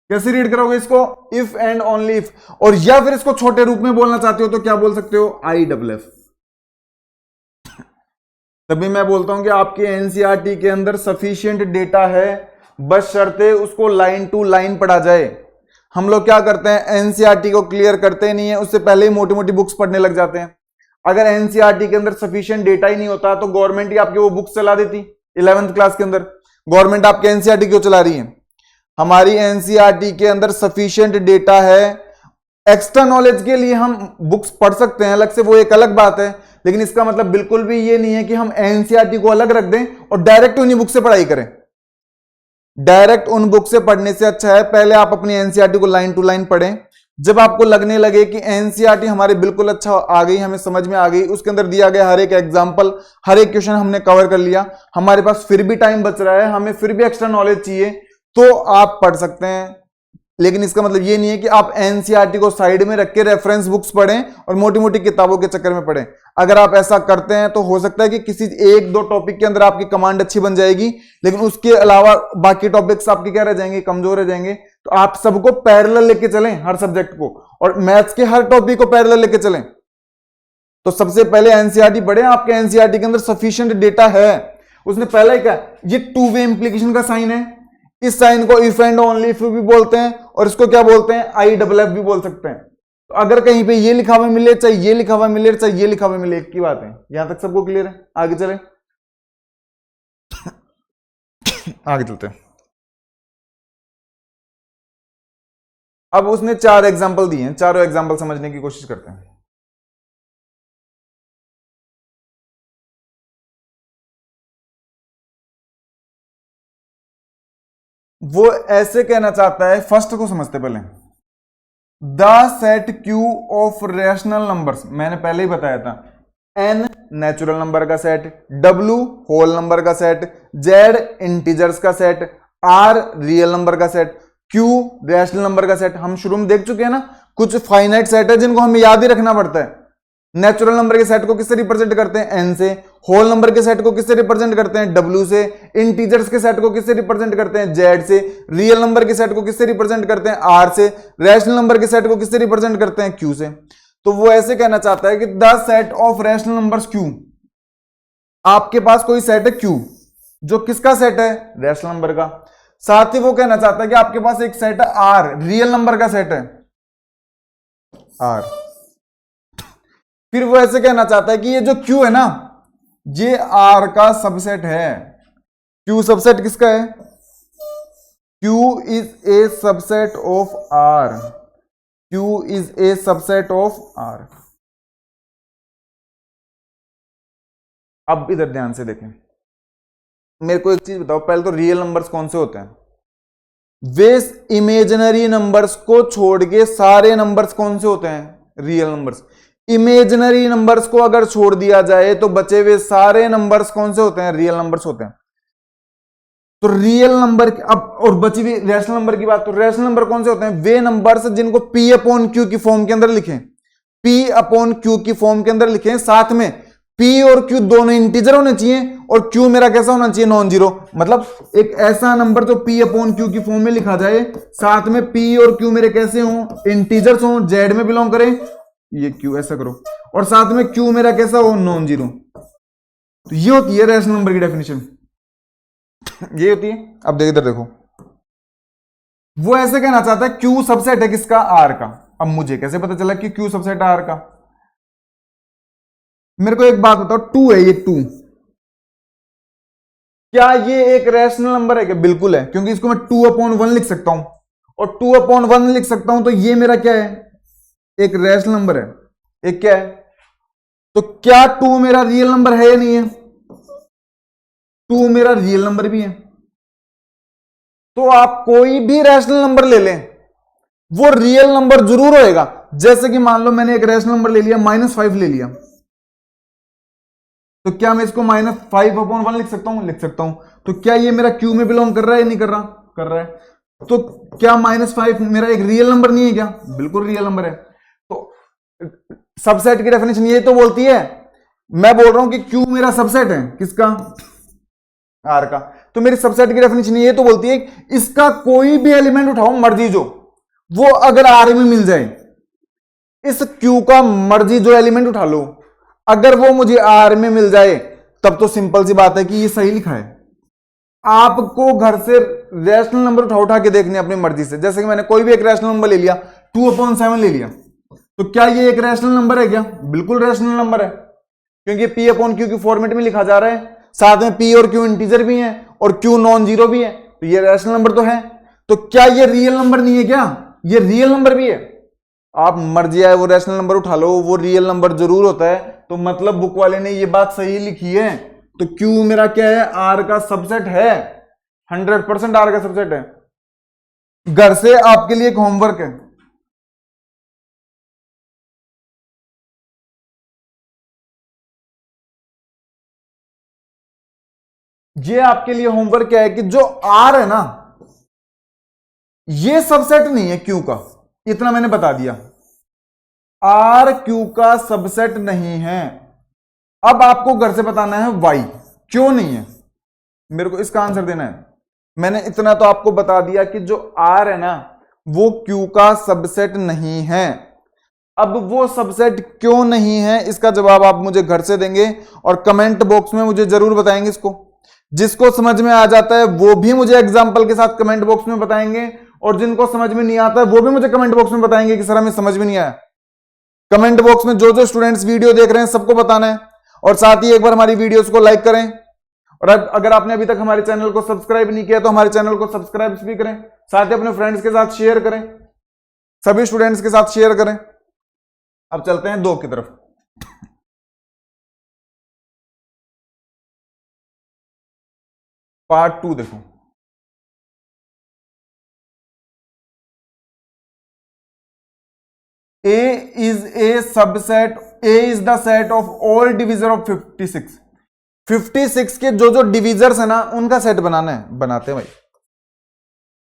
कैसे रीड करोगे इसको? If and only if. और या फिर इसको छोटे रूप में बोलना चाहते हो तो क्या बोल सकते हो? IFF। तभी मैं बोलता हूं कि आपके एनसीईआरटी के अंदर सफिशिएंट डेटा है, बस शर्ते उसको लाइन टू लाइन पढ़ा जाए। हम लोग क्या करते हैं, एनसीईआरटी को क्लियर करते नहीं है, उससे पहले ही मोटी मोटी बुक्स पढ़ने लग जाते हैं। अगर एनसीईआरटी के अंदर सफिशिएंट डेटा ही नहीं होता तो गवर्नमेंट ही आपकी वो बुक्स चला देती। 11th क्लास के अंदर गवर्नमेंट आपके एनसीईआरटी क्यों चला रही है? हमारी एनसीईआरटी के अंदर सफिशिएंट डेटा है। एक्स्ट्रा नॉलेज के लिए हम बुक्स पढ़ सकते हैं अलग से, वो एक अलग बात है, लेकिन इसका मतलब बिल्कुल भी ये नहीं है कि हम एनसीईआरटी को अलग रख दें और डायरेक्ट उन्हीं बुक से पढ़ाई करें। डायरेक्ट उन बुक से पढ़ने से अच्छा है पहले आप अपनी एनसीईआरटी को लाइन टू लाइन पढ़ें। जब आपको लगने लगे कि एनसीईआरटी हमारे बिल्कुल अच्छा आ गई, हमें समझ में आ गई, उसके अंदर दिया गया हर एक एग्जांपल, हर एक क्वेश्चन हमने कवर कर लिया, हमारे पास फिर भी टाइम बच रहा है, हमें फिर भी एक्स्ट्रा नॉलेज चाहिए, तो आप पढ़ सकते हैं। लेकिन इसका मतलब ये नहीं है कि आप एनसीईआरटी को साइड में रख के रेफरेंस बुक्स पढ़ें और मोटी मोटी किताबों के चक्कर में पढ़ें। अगर आप ऐसा करते हैं तो हो सकता है कि किसी एक दो टॉपिक के अंदर आपकी कमांड अच्छी बन जाएगी, लेकिन उसके अलावा बाकी टॉपिक्स आपके क्या रह जाएंगे? कमजोर रह जाएंगे। तो आप सबको पैरेलल लेके चलें, हर सब्जेक्ट को, और मैथ्स के हर टॉपिक को पैरेलल लेके चलें। तो सबसे पहले एनसीईआरटी पढ़ें। आपके एनसीईआरटी के अंदर सफिशिएंट डेटा है। उसने पहले ही कहा ये टू वे इंप्लीकेशन का साइन है, इस साइन को इफ एंड ओनली इफ भी बोलते हैं और इसको क्या बोलते हैं? IFF भी बोल सकते हैं। तो अगर कहीं पे ये लिखा हुआ मिले, चाहे ये लिखा हुआ मिले, चाहे ये लिखा हुआ मिले, एक की बात है। यहां तक सबको क्लियर है? आगे चले, आगे चलते हैं। अब उसने 4 एग्जाम्पल दिए हैं, चारों एग्जाम्पल समझने की कोशिश करते हैं। वो ऐसे कहना चाहता है, फर्स्ट को समझते पहले। The set Q of rational numbers, मैंने पहले ही बताया था, N नेचुरल नंबर का सेट, W होल नंबर का सेट, Z इंटीजर्स का सेट, R रियल नंबर का सेट, Q रैशनल नंबर का सेट। हम शुरू में देख चुके हैं ना, कुछ फाइनाइट सेट है जिनको हमें याद ही रखना पड़ता है। नेचुरल नंबर के सेट को किससे रिप्रेजेंट करते हैं? N से। होल नंबर के सेट को किससे रिप्रेजेंट करते हैं? W से। इंटीजर्स के सेट को किससे रिप्रेजेंट करते हैं? Z से। रियल नंबर के सेट को किससे रिप्रेजेंट करते हैं? R से। रैशनल नंबर के सेट को किससे रिप्रेजेंट करते हैं? Q से। तो वो ऐसे कहना चाहता है कि the set of rational numbers Q, आपके पास कोई सेट है Q जो किसका सेट है? रैशनल नंबर का। साथ ही वो कहना चाहता है कि आपके पास एक सेट है R, रियल नंबर का सेट है R। फिर वो ऐसे कहना चाहता है कि ये जो Q है ना, ये R का सबसेट है। Q सबसेट किसका है? Q is a subset of R। Q is a subset of R। अब इधर ध्यान से देखें, मेरे को एक चीज बताओ, पहले तो रियल नंबर्स कौन से होते हैं? वे इमेजिनरी नंबर्स को छोड़ के सारे नंबर्स कौन से होते हैं? Real numbers. इमेजिनरी नंबर्स को अगर छोड़ दिया जाए तो बचे हुए सारे नंबर्स कौन से होते हैं? रियल नंबर्स होते हैं। तो रियल नंबर अब, और बची हुई रैशनल नंबर की बात, तो रैशनल नंबर कौन से होते हैं? वे नंबर्स जिनको P अपॉन Q की फॉर्म के अंदर लिखें, P अपॉन Q की फॉर्म के अंदर लिखें, साथ में P और Q दोनों इंटीजर होने चाहिए और Q मेरा कैसा होना चाहिए? Non zero. मतलब एक ऐसा नंबर जो P अपॉन Q की फॉर्म में लिखा जाए, साथ में P और Q मेरे कैसे हों? इंटीजर्स हों, Z में बिलोंग करें, ये Q ऐसा करो, और साथ में Q मेरा कैसा हो? Non zero. तो ये होती है रैशनल नंबर की डेफिनेशन, ये होती है। अब देखो इधर देखो, वो ऐसे कहना चाहता है Q सबसेट है किसका? R का। अब मुझे कैसे पता चला कि Q सबसेट R का? मेरे को एक बात बताओ, 2 है ये 2, क्या ये एक रैशनल नंबर है? क्या बिल्कुल है, क्योंकि इसको मैं 2 अपॉन 1 लिख सकता हूं, और 2 अपॉन 1 लिख सकता हूं, तो ये मेरा क्या है? एक रैशनल नंबर है। एक क्या है? तो क्या 2 मेरा रियल नंबर है या नहीं है? 2 मेरा रियल नंबर भी है। तो आप कोई भी रैशनल नंबर ले लें, वो रियल नंबर जरूर होएगा। जैसे कि मान लो मैंने एक रैशनल नंबर ले लिया, -5 ले लिया, तो क्या मैं इसको -5 अपॉन 1 लिख सकता हूं? लिख सकता हूं। तो क्या ये मेरा Q में बिलोंग कर रहा है या नहीं कर रहा? कर रहा है। तो क्या -5 मेरा एक रियल नंबर नहीं है क्या? बिल्कुल रियल नंबर है। तो सबसेट की डेफिनेशन ये तो बोलती है, मैं बोल रहा हूं कि क्यू मेरा सबसेट है किसका? आर का। तो मेरी सबसेट की डेफिनेशन ये तो बोलती है इसका कोई भी एलिमेंट उठाओ मर्जी जो, वो अगर आर में मिल जाए, इस क्यू का मर्जी जो एलिमेंट उठा लो, अगर वो मुझे आर में मिल जाए, तब तो सिंपल सी बात है कि ये सही लिखा है। आपको घर से रैशनल नंबर उठा के देखने अपनी मर्जी से। जैसे कि मैंने कोई भी एक रैशनल नंबर ले लिया, 2/7 ले लिया, तो क्या ये एक रैशनल नंबर है क्या? बिल्कुल रैशनल नंबर है, क्योंकि P/Q की फॉर्मेट में लिखा जा रहा है, साथ में P और Q इंटीजर भी है और Q नॉन जीरो भी है, तो ये रैशनल नंबर तो है। तो क्या ये रियल नंबर नहीं है क्या? ये रियल नंबर भी है। आप मर्जी आए वो रैशनल नंबर उठा लो, वो रियल नंबर जरूर होता है। तो मतलब बुक वाले ने ये बात सही लिखी है। तो Q मेरा क्या है? आर का सबसेट है, 100% आर का सबसेट है। घर से आपके लिए एक होमवर्क है, ये आपके लिए होमवर्क क्या है कि जो आर है ना, ये सबसेट नहीं है क्यू का, इतना मैंने बता दिया। आर क्यू का सबसेट नहीं है। अब आपको घर से बताना है वाई, क्यों नहीं है, मेरे को इसका आंसर देना है। मैंने इतना तो आपको बता दिया कि जो आर है ना, वो क्यू का सबसेट नहीं है। अब वो सबसेट क्यों नहीं है, इसका जवाब आप मुझे घर से देंगे और कमेंट बॉक्स में मुझे जरूर बताएंगे इसको। जिसको समझ में आ जाता है वो भी मुझे एग्जाम्पल के साथ कमेंट बॉक्स में बताएंगे, और जिनको समझ में नहीं आता है वो भी मुझे कमेंट बॉक्स में बताएंगे कि सर हमें समझ में नहीं आया। कमेंट बॉक्स में जो जो स्टूडेंट्स वीडियो देख रहे हैं सबको बताना है, और साथ ही एक बार हमारी वीडियोस को लाइक करें, और अगर आपने अभी तक हमारे चैनल को सब्सक्राइब नहीं किया तो हमारे चैनल को सब्सक्राइब भी करें, साथ ही अपने फ्रेंड्स के साथ शेयर करें, सभी स्टूडेंट्स के साथ शेयर करें। अब चलते हैं 2 की तरफ। पार्ट 2 देखो। A is a subset, A is the set of all divisor of 56। 56 के जो जो डिविजर्स है ना, उनका सेट बनाना है, बनाते हैं भाई।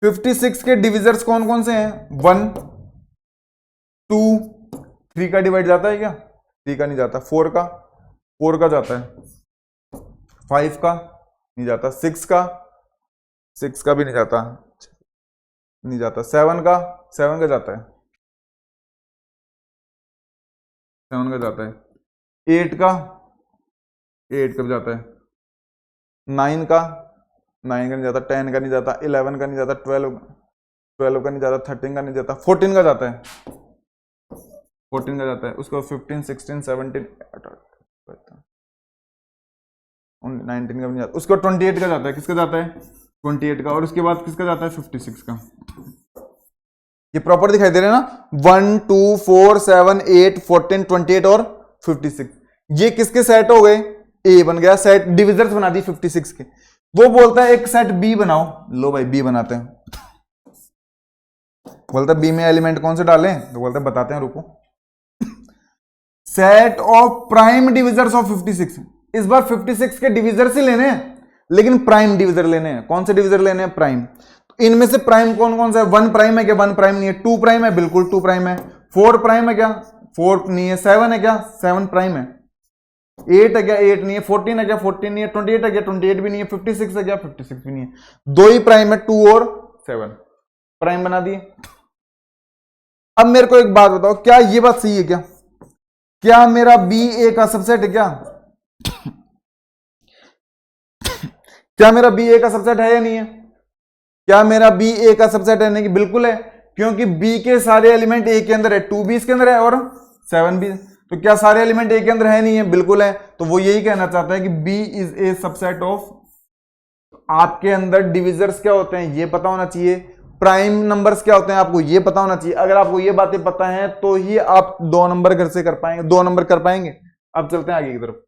56 के डिविजर्स कौन कौन से हैं? 1 2 3 का डिवाइड जाता है क्या? 3 का नहीं जाता। 4 का जाता है। 5 का नहीं जाता। 6 का भी नहीं जाता, नहीं जाता। 7 का जाता है, 7 का जाता है। 8 का भी जाता है। 9 का 9 का नहीं जाता। 10 का नहीं जाता। 11 का नहीं जाता। 12 का नहीं जाता। 13 का नहीं जाता। 14 का जाता है। 14 का जाता है। उसको 15 16 17 19 का भी नहीं जाता। उसको 28 का जाता है। किसका जाता है? 28 का। और उसके बाद किसका जाता है? 56 का। ये प्रॉपर दिखाई दे रहे हैं ना? 1 2 4 7 8 14 28 और 56, ये किसके सेट हो गए? ए बन गया सेट, डिविजर्स बना दी 56 के। वो बोलता है एक सेट बी बनाओ, लो भाई बी बनाते हैं। बोलता है बी में एलिमेंट कौन से डालें, तो बोलते हैं बताते हैं, रुको। Set of prime divisors of 56। इस बार 56 के डिविजर्स ही लेने हैं, लेकिन प्राइम डिविजर लेने हैं। कौन से डिविजर लेने हैं? प्राइम। तो इनमें से प्राइम कौन कौन सा है? 1 प्राइम है क्या? 1 प्राइम नहीं है। 2 प्राइम है? बिल्कुल 2 प्राइम है। 4 प्राइम है क्या? 4 नहीं है। 7 है क्या? 7 प्राइम है। 8 है क्या? 8 नहीं है। 14 है क्या? 14 नहीं है। 28 है क्या? 28 भी नहीं है। 56 है क्या? 56 भी नहीं है। 2 ही प्राइम है, 2 और 7 प्राइम बना दिए। अब मेरे को एक बात बताओ, क्या ये बात सही है क्या? क्या मेरा बी ए का सबसेट है क्या? क्या मेरा बी ए का सबसेट है या नहीं है? क्या मेरा बी ए का सबसेट है? नहीं कि बिल्कुल है, क्योंकि बी के सारे एलिमेंट ए के अंदर है। 2 भी इसके अंदर है और 7 भी। तो क्या सारे एलिमेंट ए के अंदर है? नहीं है, बिल्कुल है। तो वो यही कहना चाहता है कि B is a subset of. आपके अंदर डिविजर्स क्या होते हैं ये पता होना चाहिए, प्राइम नंबर्स क्या होते हैं आपको ये पता होना चाहिए। अगर आपको ये बातें पता हैं तो ही आप 2 नंबर घर से कर पाएंगे, 2 नंबर कर पाएंगे। अब चलते हैं आगे की तरफ।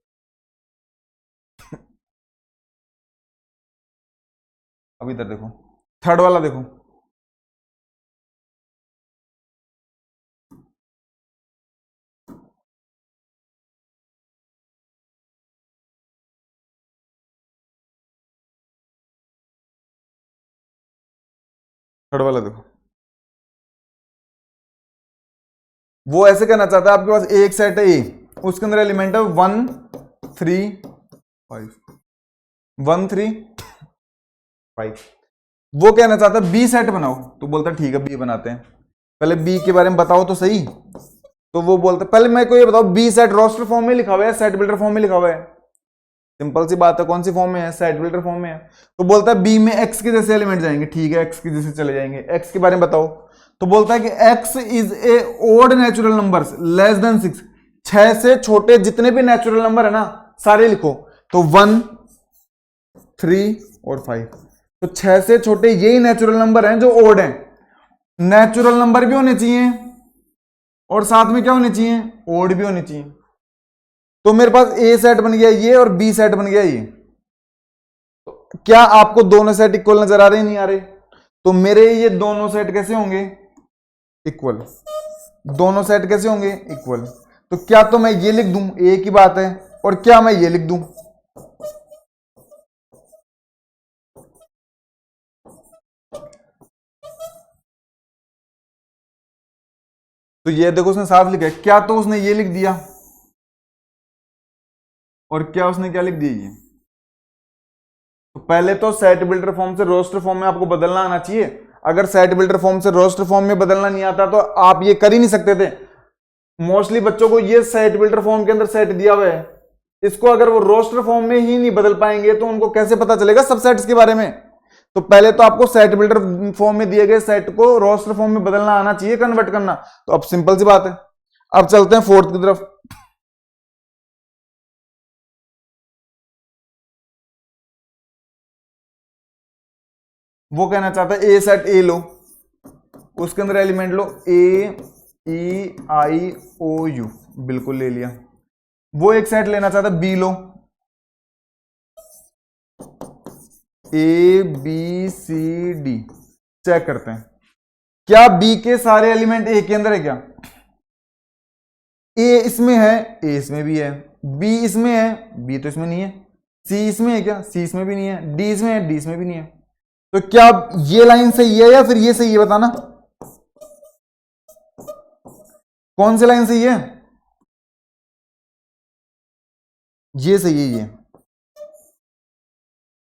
अब इधर देखो, थर्ड वाला देखो। थर्ड वाला देखो, वो ऐसे कहना चाहता है आपके पास एक सेट है ए, उसके अंदर एलिमेंट है 1 3 5, 1 3 5। वो कहना चाहता है बी सेट बनाओ, तो बोलता है ठीक है बी बनाते हैं, पहले बी के बारे में बताओ तो सही। तो वो बोलता है पहले मेरे को ये बताओ बी सेट रोस्टर फॉर्म में लिखा हुआ है सेट बिल्डर फॉर्म में लिखा हुआ है? सिंपल सी बात है, कौन सी फॉर्म में है? सेट बिल्डर फॉर्म में है। तो बोलता है बी में एक्स के जैसे एलिमेंट जाएंगे, ठीक है एक्स के जैसे चले जाएंगे, एक्स के बारे में बताओ। तो बोलता है कि x is a odd natural number less than 6, 6 से छोटे जितने भी नेचुरल नंबर है ना सारे लिखो। तो 1 3 और 5, तो 6 से छोटे यही नेचुरल नंबर हैं जो ओड हैं। नेचुरल नंबर भी होने चाहिए और साथ में क्या होने चाहिए? ओड भी होने चाहिए। तो मेरे पास ए सेट बन गया ये और बी सेट बन गया ये। तो क्या आपको दोनों सेट इक्वल नजर आ रहे? नहीं आ रहे? तो मेरे ये दोनों सेट कैसे होंगे? इक्वल। दोनों सेट कैसे होंगे? इक्वल। तो क्या तो मैं ये लिख दूं, ए की बात है, और क्या मैं ये लिख दूं? तो ये देखो उसने साफ लिखा है, क्या तो उसने ये लिख दिया और क्या उसने क्या लिख दिया ये। तो पहले तो सेट बिल्डर फॉर्म से रोस्टर फॉर्म में आपको बदलना आना चाहिए। अगर सेट बिल्डर फॉर्म से रोस्टर फॉर्म में बदलना नहीं आता तो आप ये कर ही नहीं सकते थे। मोस्टली बच्चों को ये सेट बिल्डर फॉर्म के अंदर सेट दिया हुआ है, इसको अगर वो रोस्टर फॉर्म में ही नहीं बदल पाएंगे तो उनको कैसे पता चलेगा सबसेट्स के बारे में? तो पहले तो आपको सेट बिल्डर फॉर्म में दिए गए सेट को रोस्टर फॉर्म में बदलना आना चाहिए, कन्वर्ट करना। तो अब सिंपल सी बात है, अब चलते हैं फोर्थ की तरफ। वो कहना चाहता है ए सेट ए लो, उसके अंदर element low A E I O you, बिल्कुल ले लिया। वो एक सेट लेना चाहता है बी लो, A B C D. Check करते हैं क्या बी के सारे एलिमेंट ए के अंदर है क्या? ए इसमें है, ए इसमें भी है, बी इसमें है, बी तो इसमें नहीं है, सी इसमें है क्या? सी इसमें भी नहीं है, डी इसमें है, डी इसमें भी नहीं है। तो क्या ये लाइन सही है या फिर ये सही है? बताना कौन सी लाइन सही है? ये सही है ये।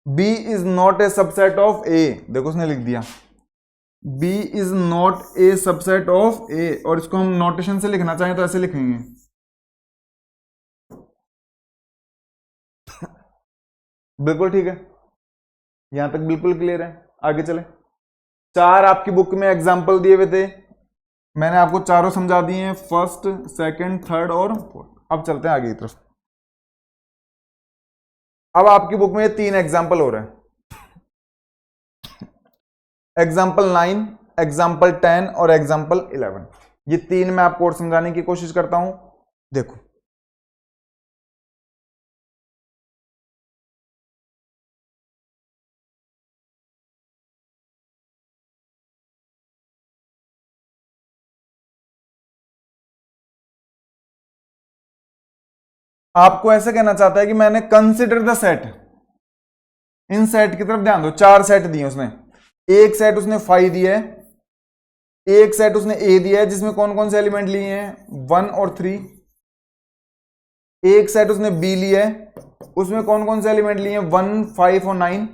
B is not a subset of A, देखो उसने लिख दिया B is not a subset of A, और इसको हम नोटेशन से लिखना चाहें तो ऐसे लिखेंगे बिल्कुल ठीक है, यहां तक बिल्कुल क्लियर है। आगे चले। 4 आपकी बुक में एग्जाम्पल दिए हुए थे, मैंने आपको चारों समझा दिए हैं, फर्स्ट सेकंड थर्ड और फोर्थ। अब चलते हैं आगे की तरफ। अब आपकी बुक में 3 एग्जाम्पल हो रहे हैं, एग्जाम्पल 9, एग्जाम्पल 10 और एग्जाम्पल 11। ये 3 मैं आपको और समझाने की कोशिश करता हूं। देखो आपको ऐसे कहना चाहता है कि मैंने consider the set, in set की तरफ ध्यान दो। 4 सेट दिए उसने, एक सेट उसने 5 दिया है, एक सेट उसने ए दिया है जिसमें कौन कौन से एलिमेंट लिए हैं 1 और 3, एक सेट उसने बी लिया है उसमें कौन कौन से एलिमेंट लिए हैं 1 5 और 9,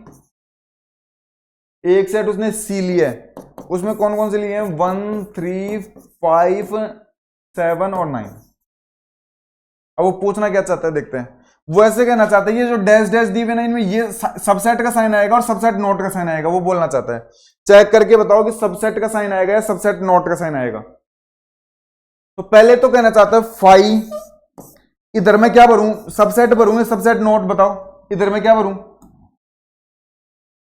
एक सेट उसने सी लिया है उसमें कौन कौन से लिए हैं 1 3 5 7 और 9। अब वो पूछना क्या चाहता है देखते हैं। वो ऐसे कहना चाहता है ये जो डैश डैश दी हुए ना इनमें ये सबसेट का साइन आएगा और सबसेट नोट का साइन आएगा, वो बोलना चाहता है। चेक करके बताओ कि सबसेट का साइन आएगा या सबसेट नोट का साइन आएगा। तो पहले तो कहना चाहता है फाइव, इधर मैं क्या भरूं? सबसेट भरूंगा, सबसेट नोट बताओ इधर मैं क्या भरूं?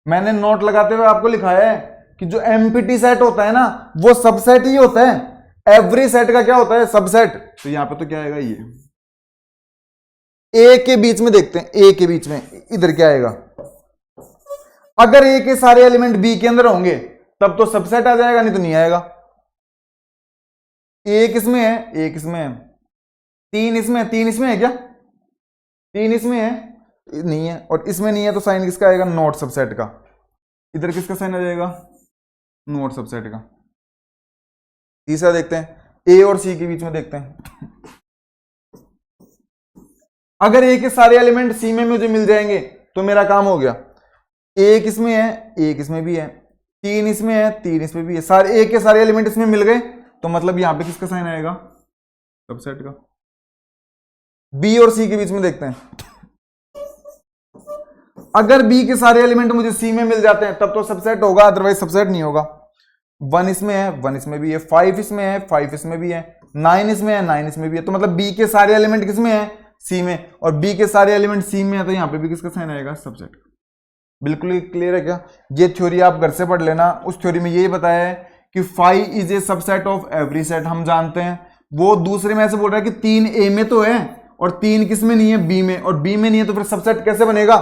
मैंने नोट लगाते हुए आपको लिखाया है कि जो एम्प्टी सेट होता है ना वो सबसेट ही होता है, एवरी सेट का क्या होता है? सबसेट। तो यहां पे तो क्या आएगा? ये ए के बीच में देखते हैं, ए के बीच में इधर क्या आएगा? अगर ए के सारे एलिमेंट बी के अंदर होंगे तब तो सबसेट आ जाएगा, नहीं तो नहीं आएगा। एक इसमें है, एक इसमें है, 3 इसमें है, 3 इसमें है क्या? 3 इसमें है, नहीं है, और इसमें नहीं है, तो साइन किसका आएगा? नॉट सबसेट का। इधर किसका साइन आ जाएगा? नोट सबसेट का। तीसरा देखते हैं ए और सी के बीच में देखते हैं। अगर ए के सारे एलिमेंट सी में मुझे मिल जाएंगे तो मेरा काम हो गया। एक इसमें है, एक इसमें भी है, 3 इसमें है, 3 इसमें भी है, सारे ए के सारे एलिमेंट इसमें मिल गए तो मतलब यहां पे किसका साइन आएगा? सबसेट का। बी और सी के बीच में देखते हैं। अगर बी के सारे एलिमेंट मुझे सी में मिल जाते हैं तब तो सबसेट होगा, अदरवाइज सबसेट नहीं होगा। 1 इसमें है, 1 इसमें भी है, 5 इसमें है, 5 इसमें भी है, 9 इसमें है, 9 इसमें भी है। तो मतलब बी के सारे एलिमेंट किसमें है? सी में। और बी के सारे एलिमेंट सी में है तो यहां पे भी किसका साइन आएगा? सबसेट। बिल्कुल ही क्लियर है क्या? ये थ्योरी आप घर से पढ़ लेना। उस थ्योरी में यही बताया है कि five is a subset of every set, हम जानते हैं। वो दूसरे में ऐसे बोल रहा है कि 3 ए में तो है और 3 किस में नहीं है? बी में। और बी में नहीं है तो फिर सबसेट कैसे बनेगा?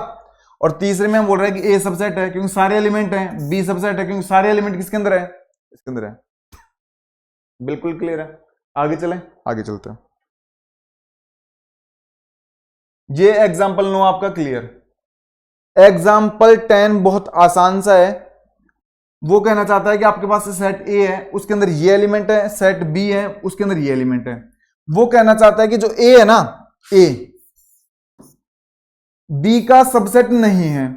और तीसरे में हम बोल रहे हैं कि ए सबसेट है क्योंकि सारे एलिमेंट हैं, बी सबसेट है क्योंकि सारे एलिमेंट किसके अंदर है? इसके अंदर है। बिल्कुल क्लियर है। आगे चलें, आगे चलते हैं। ये एग्जाम्पल 9 आपका क्लियर। एग्जाम्पल 10 बहुत आसान सा है। वो कहना चाहता है कि आपके पास सेट ए है, उसके अंदर ये एलिमेंट है, सेट बी है, उसके अंदर ये एलिमेंट है। वो कहना चाहता है कि जो ए है ना, ए बी का सबसेट नहीं है,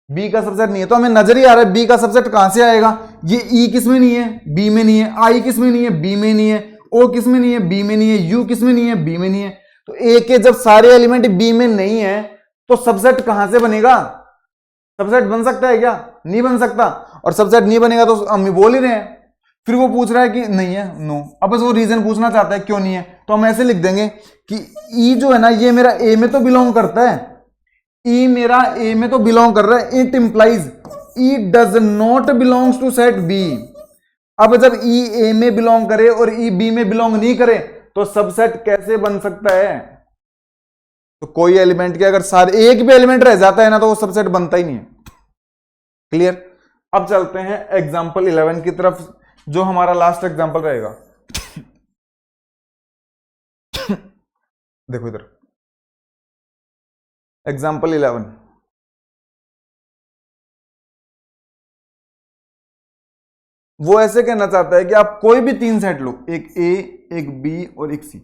बी का सबसेट नहीं है। तो हमें नजर ही आ रहा है बी का सबसेट कहां से आएगा? ये ई किस में नहीं है? बी में नहीं है। आई किस में नहीं है? बी में नहीं है। ओ किस में नहीं है? बी में नहीं है। यू किस में नहीं है? बी में नहीं है। तो ए के जब सारे एलिमेंट बी में नहीं है तो सबसेट कहां से बनेगा? सबसेट बन सकता है क्या? नहीं बन सकता। और सबसेट नहीं बनेगा तो हम बोल ही रहे हैं। फिर वो पूछ रहा है कि नहीं है, नो। अब बस वो रीजन पूछना चाहता है क्यों नहीं है, तो हम ऐसे लिख देंगे कि ई जो है ना, ये मेरा ए में तो बिलोंग करता है, ई मेरा ए में तो बिलोंग कर रहा है। It implies E does not belongs to set B. अब जब ई ए में बिलोंग करे और ई बी में बिलोंग नहीं करे तो सबसेट कैसे बन सकता है? तो कोई एलिमेंट के अगर सारे एक भी एलिमेंट रह जाता है ना तो वो सबसेट बनता ही नहीं है। क्लियर? अब चलते हैं एग्जांपल 11 की तरफ, जो हमारा लास्ट एग्जांपल रहेगा। देखो इधर एग्जांपल 11। वो ऐसे कहना चाहता है कि आप कोई भी 3 सेट लो, एक ए, एक बी और एक सी,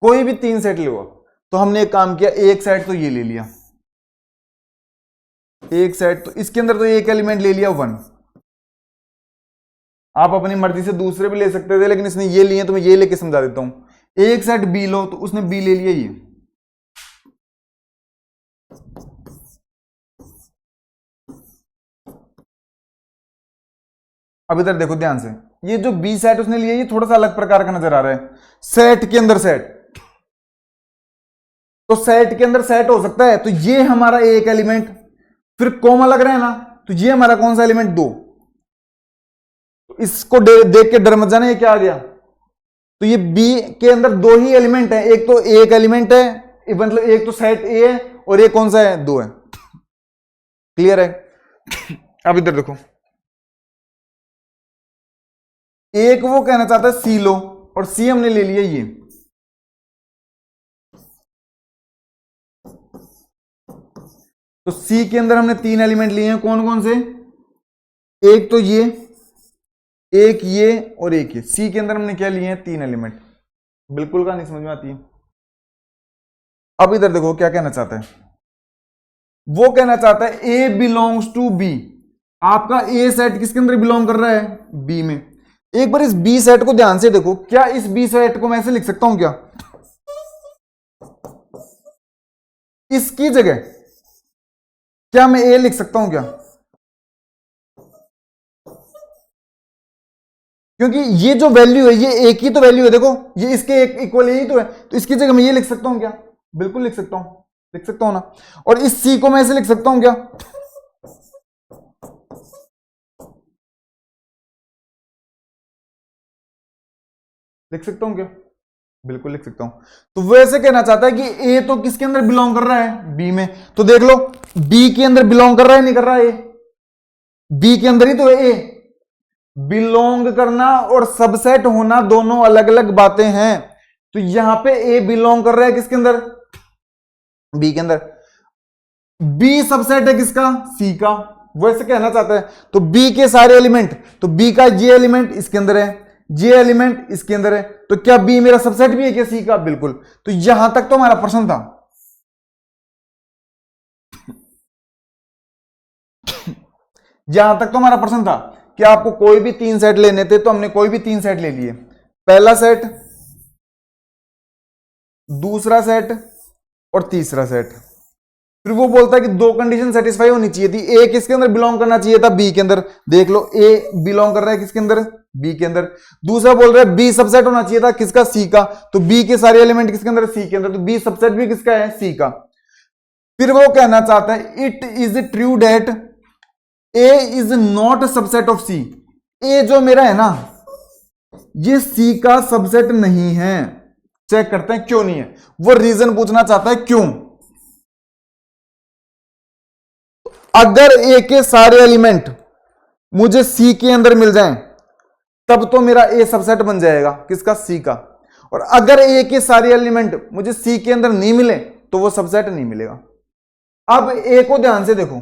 कोई भी 3 सेट लो। तो हमने एक काम किया, एक सेट तो ये ले लिया, एक सेट तो इसके अंदर तो एक एलिमेंट ले लिया 1। आप अपनी मर्जी से दूसरे भी ले सकते थे लेकिन इसने ये लिए तो मैं ये लेके समझा देता हूं। एक सेट बी लो तो उसने बी ले लिया ये। अब इधर देखो ध्यान से, ये जो बी सेट उसने लिया ये थोड़ा सा अलग प्रकार का नजर आ रहा है। सेट के अंदर सेट, तो सेट के अंदर सेट हो सकता है। तो ये हमारा एक एलिमेंट, फिर कॉमा लग रहा है ना, तो ये हमारा कौन सा एलिमेंट? 2। तो इसको देख के डर मत जाना, ये क्या आ गया? तो ये बी के अंदर 2 ही एलिमेंट है, एक तो एक एलिमेंट है, मतलब एक तो सेट ए है और एक कौन सा है? 2 है। क्लियर है? अब इधर देखो, एक वो कहना चाहता है सी लो और सी हमने ले लिया ये। तो सी के अंदर हमने 3 एलिमेंट लिए हैं, कौन कौन से? एक तो ये, एक ये और एक ये। सी के अंदर हमने क्या लिए हैं? 3 एलिमेंट। बिल्कुल का नहीं समझ में आती है। अब इधर देखो क्या कहना चाहता है। वो कहना चाहता है ए बिलोंग्स टू बी। आपका ए सेट किसके अंदर बिलोंग कर रहा है? बी में। एक बार इस बी सेट को ध्यान से देखो, क्या इस बी सेट को मैं ऐसे लिख सकता हूं क्या? इसकी जगह क्या मैं ए लिख सकता हूं क्या? क्योंकि ये जो वैल्यू है ये एक ही तो वैल्यू है, देखो ये इसके एक इक्वल यही तो है, तो इसकी जगह मैं ये लिख सकता हूं क्या? बिल्कुल लिख सकता हूं, लिख सकता हूं ना। और इस सी को मैं ऐसे लिख सकता हूं क्या? लिख सकता हूं क्या? बिल्कुल लिख सकता हूं। तो वो ऐसे कहना चाहता है कि ए तो किसके अंदर बिलोंग कर रहा है? बी में। तो देख लो बी के अंदर बिलोंग कर रहा है नहीं कर रहा है? बी के अंदर ही तो है ए। बिलोंग करना और सबसेट होना दोनों अलग अलग बातें हैं। तो यहां पे ए बिलोंग कर रहा है किसके अंदर? बी के अंदर। बी सबसेट है किसका? सी का। वो ऐसे कहना चाहता है। तो बी के सारे एलिमेंट, तो बी का ये एलिमेंट इसके अंदर है, ये एलिमेंट इसके अंदर है, तो क्या बी मेरा सबसेट भी है क्या सी का? बिल्कुल। तो यहां तक तो हमारा प्रश्न था। यहां तक तो हमारा प्रश्न था कि आपको कोई भी 3 सेट लेने थे, तो हमने कोई भी 3 सेट ले लिए। पहला सेट, दूसरा सेट और तीसरा सेट। फिर वो बोलता है कि 2 कंडीशन सेटिस्फाई होनी चाहिए थी। ए किसके अंदर बिलोंग करना चाहिए था? बी के अंदर। देख लो, ए बिलोंग कर रहा है किसके अंदर? बी के अंदर। दूसरा बोल रहा है बी सबसेट होना चाहिए था किसका? सी का। तो बी के सारे एलिमेंट किसके अंदर? सी के अंदर। तो बी सबसेट भी किसका है? सी का। फिर वो कहना चाहता है it is true that A is not subset of C. A जो मेरा है ना, ये सी का सबसेट नहीं है। चेक करते हैं क्यों नहीं है। वो रीजन पूछना चाहता है क्यों। अगर ए के सारे एलिमेंट मुझे सी के अंदर मिल जाएं, तब तो मेरा ए सबसेट बन जाएगा किसका? सी का। और अगर ए के सारे एलिमेंट मुझे सी के अंदर नहीं मिले, तो वो सबसेट नहीं मिलेगा। अब ए को ध्यान से देखो,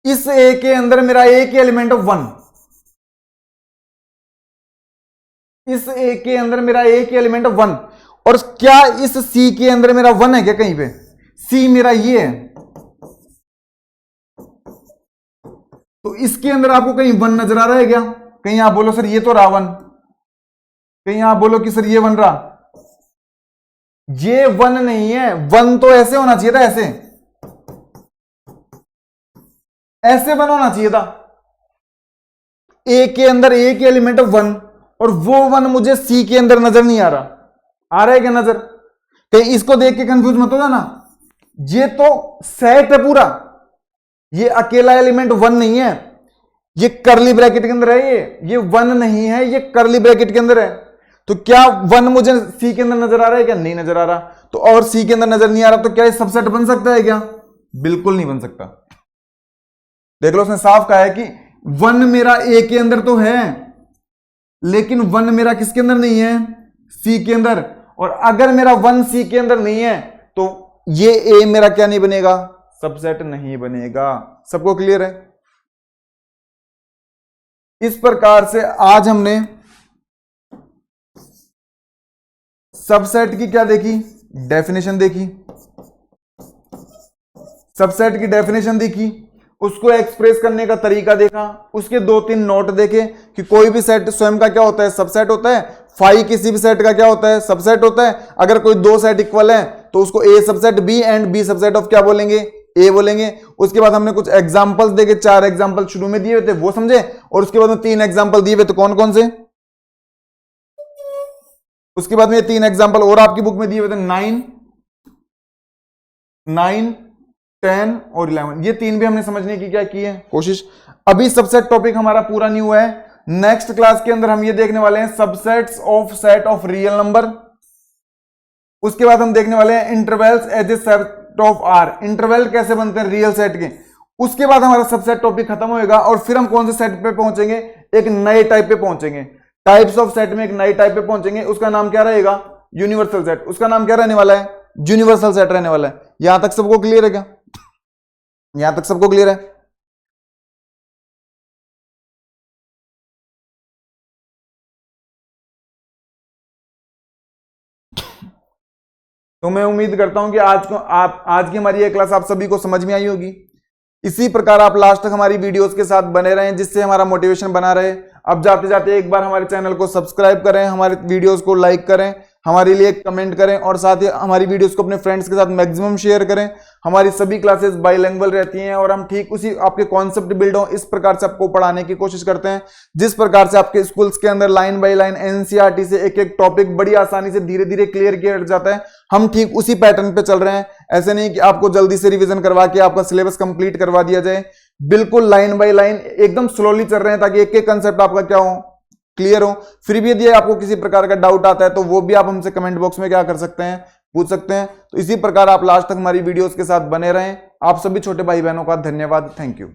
इस ए के अंदर मेरा ए के एलिमेंट ऑफ 1, इस ए के अंदर मेरा ए के एलिमेंट ऑफ 1, और क्या इस सी के अंदर मेरा 1 है क्या कहीं पे? सी मेरा ये है, तो इसके अंदर आपको कहीं 1 नजर आ रहा है क्या? कहीं आप बोलो सर ये तो रहा 1, कहीं आप बोलो कि सर ये 1 रहा। ये 1 नहीं है, 1 तो ऐसे होना चाहिए था, ऐसे 1 होना चाहिए था। ए के अंदर ए के एलिमेंट ऑफ 1, और वो 1 मुझे सी के अंदर नजर नहीं आ रहा। आ रहा है क्या नजर? कहीं इसको देख के कंफ्यूज मत हो जाना। ये तो सेट है पूरा, ये अकेला एलिमेंट 1 नहीं है, ये करली ब्रैकेट के अंदर है। ये 1 नहीं है, ये करली ब्रैकेट के अंदर है। तो क्या 1 मुझे सी के अंदर नजर आ रहा है क्या? नहीं नजर आ रहा। तो और सी के अंदर नजर नहीं आ रहा, तो क्या ये सबसेट बन सकता है क्या? बिल्कुल नहीं बन सकता। देख लो, उसने साफ कहा है कि 1 मेरा ए के अंदर तो है, लेकिन 1 मेरा किसके अंदर नहीं है? सी के अंदर। और अगर मेरा 1 सी के अंदर नहीं है, तो ये ए मेरा क्या नहीं बनेगा? सबसेट नहीं बनेगा। सबको क्लियर है? इस प्रकार से आज हमने सबसेट की क्या देखी? डेफिनेशन देखी। सबसेट की डेफिनेशन देखी, उसको एक्सप्रेस करने का तरीका देखा, उसके 2-3 नोट देखे कि कोई भी सेट स्वयं का क्या होता है? सबसेट होता है। फाई किसी भी सेट का क्या होता है? सबसेट होता है। अगर कोई 2 सेट इक्वल है, तो उसको A subset B and B subset of क्या बोलेंगे? ए बोलेंगे। उसके बाद हमने कुछ एग्जांपल्स देखे, 4 एग्जांपल शुरू में दिए हुए थे, वो समझे। और उसके बाद में 3 एग्जांपल दिए हुए थे, कौन कौन से? उसके बाद में 3 एग्जांपल और आपकी बुक में दिए हुए थे, 9, 10 और 11। ये 3 भी हमने समझने की क्या की है कोशिश। अभी सबसेट टॉपिक हमारा पूरा नहीं हुआ है। नेक्स्ट क्लास के अंदर हम ये देखने वाले हैं subsets of set of real number. उसके बाद हम देखने वाले हैं intervals as a set of R. Interval कैसे बनते हैं रियल सेट के। उसके बाद हमारा सबसेट टॉपिक खत्म होएगा, और फिर हम कौन से सेट पे पहुंचेंगे? एक नए टाइप पे पहुंचेंगे। टाइप्स ऑफ सेट में एक नई टाइप पे पहुंचेंगे। उसका नाम क्या रहेगा? Universal set. उसका नाम क्या रहने वाला है? यूनिवर्सल सेट रहने वाला है। यहां तक सबको क्लियर है क्या? यहां तक सबको क्लियर है? तो मैं उम्मीद करता हूं कि आज की हमारी ये क्लास आप सभी को समझ में आई होगी। इसी प्रकार आप लास्ट तक हमारी वीडियोस के साथ बने रहें, जिससे हमारा मोटिवेशन बना रहे। अब जाते जाते एक बार हमारे चैनल को सब्सक्राइब करें, हमारे वीडियोस को लाइक करें, हमारे लिए कमेंट करें, और साथ ही हमारी वीडियोस को अपने फ्रेंड्स के साथ मैक्सिमम शेयर करें। हमारी सभी क्लासेस बाइलिंगुअल रहती हैं, और हम ठीक उसी आपके कॉन्सेप्ट बिल्ड हो इस प्रकार से आपको पढ़ाने की कोशिश करते हैं, जिस प्रकार से आपके स्कूल्स के अंदर लाइन बाय लाइन एनसीईआरटी से एक एक टॉपिक बड़ी आसानी से धीरे धीरे क्लियर किया जाता है। हम ठीक उसी पैटर्न पे चल रहे हैं। ऐसे नहीं कि आपको जल्दी से रिवीजन करवा के आपका सिलेबस कंप्लीट करवा दिया जाए। बिल्कुल लाइन बाय लाइन एकदम स्लोली चल रहे हैं, ताकि एक एक कंसेप्ट आपका क्या हो? क्लियर हो। फिर भी यदि आपको किसी प्रकार का डाउट आता है, तो वो भी आप हमसे कमेंट बॉक्स में क्या कर सकते हैं? पूछ सकते हैं। तो इसी प्रकार आप लास्ट तक हमारी वीडियोस के साथ बने रहें। आप सभी छोटे भाई बहनों का धन्यवाद। Thank you.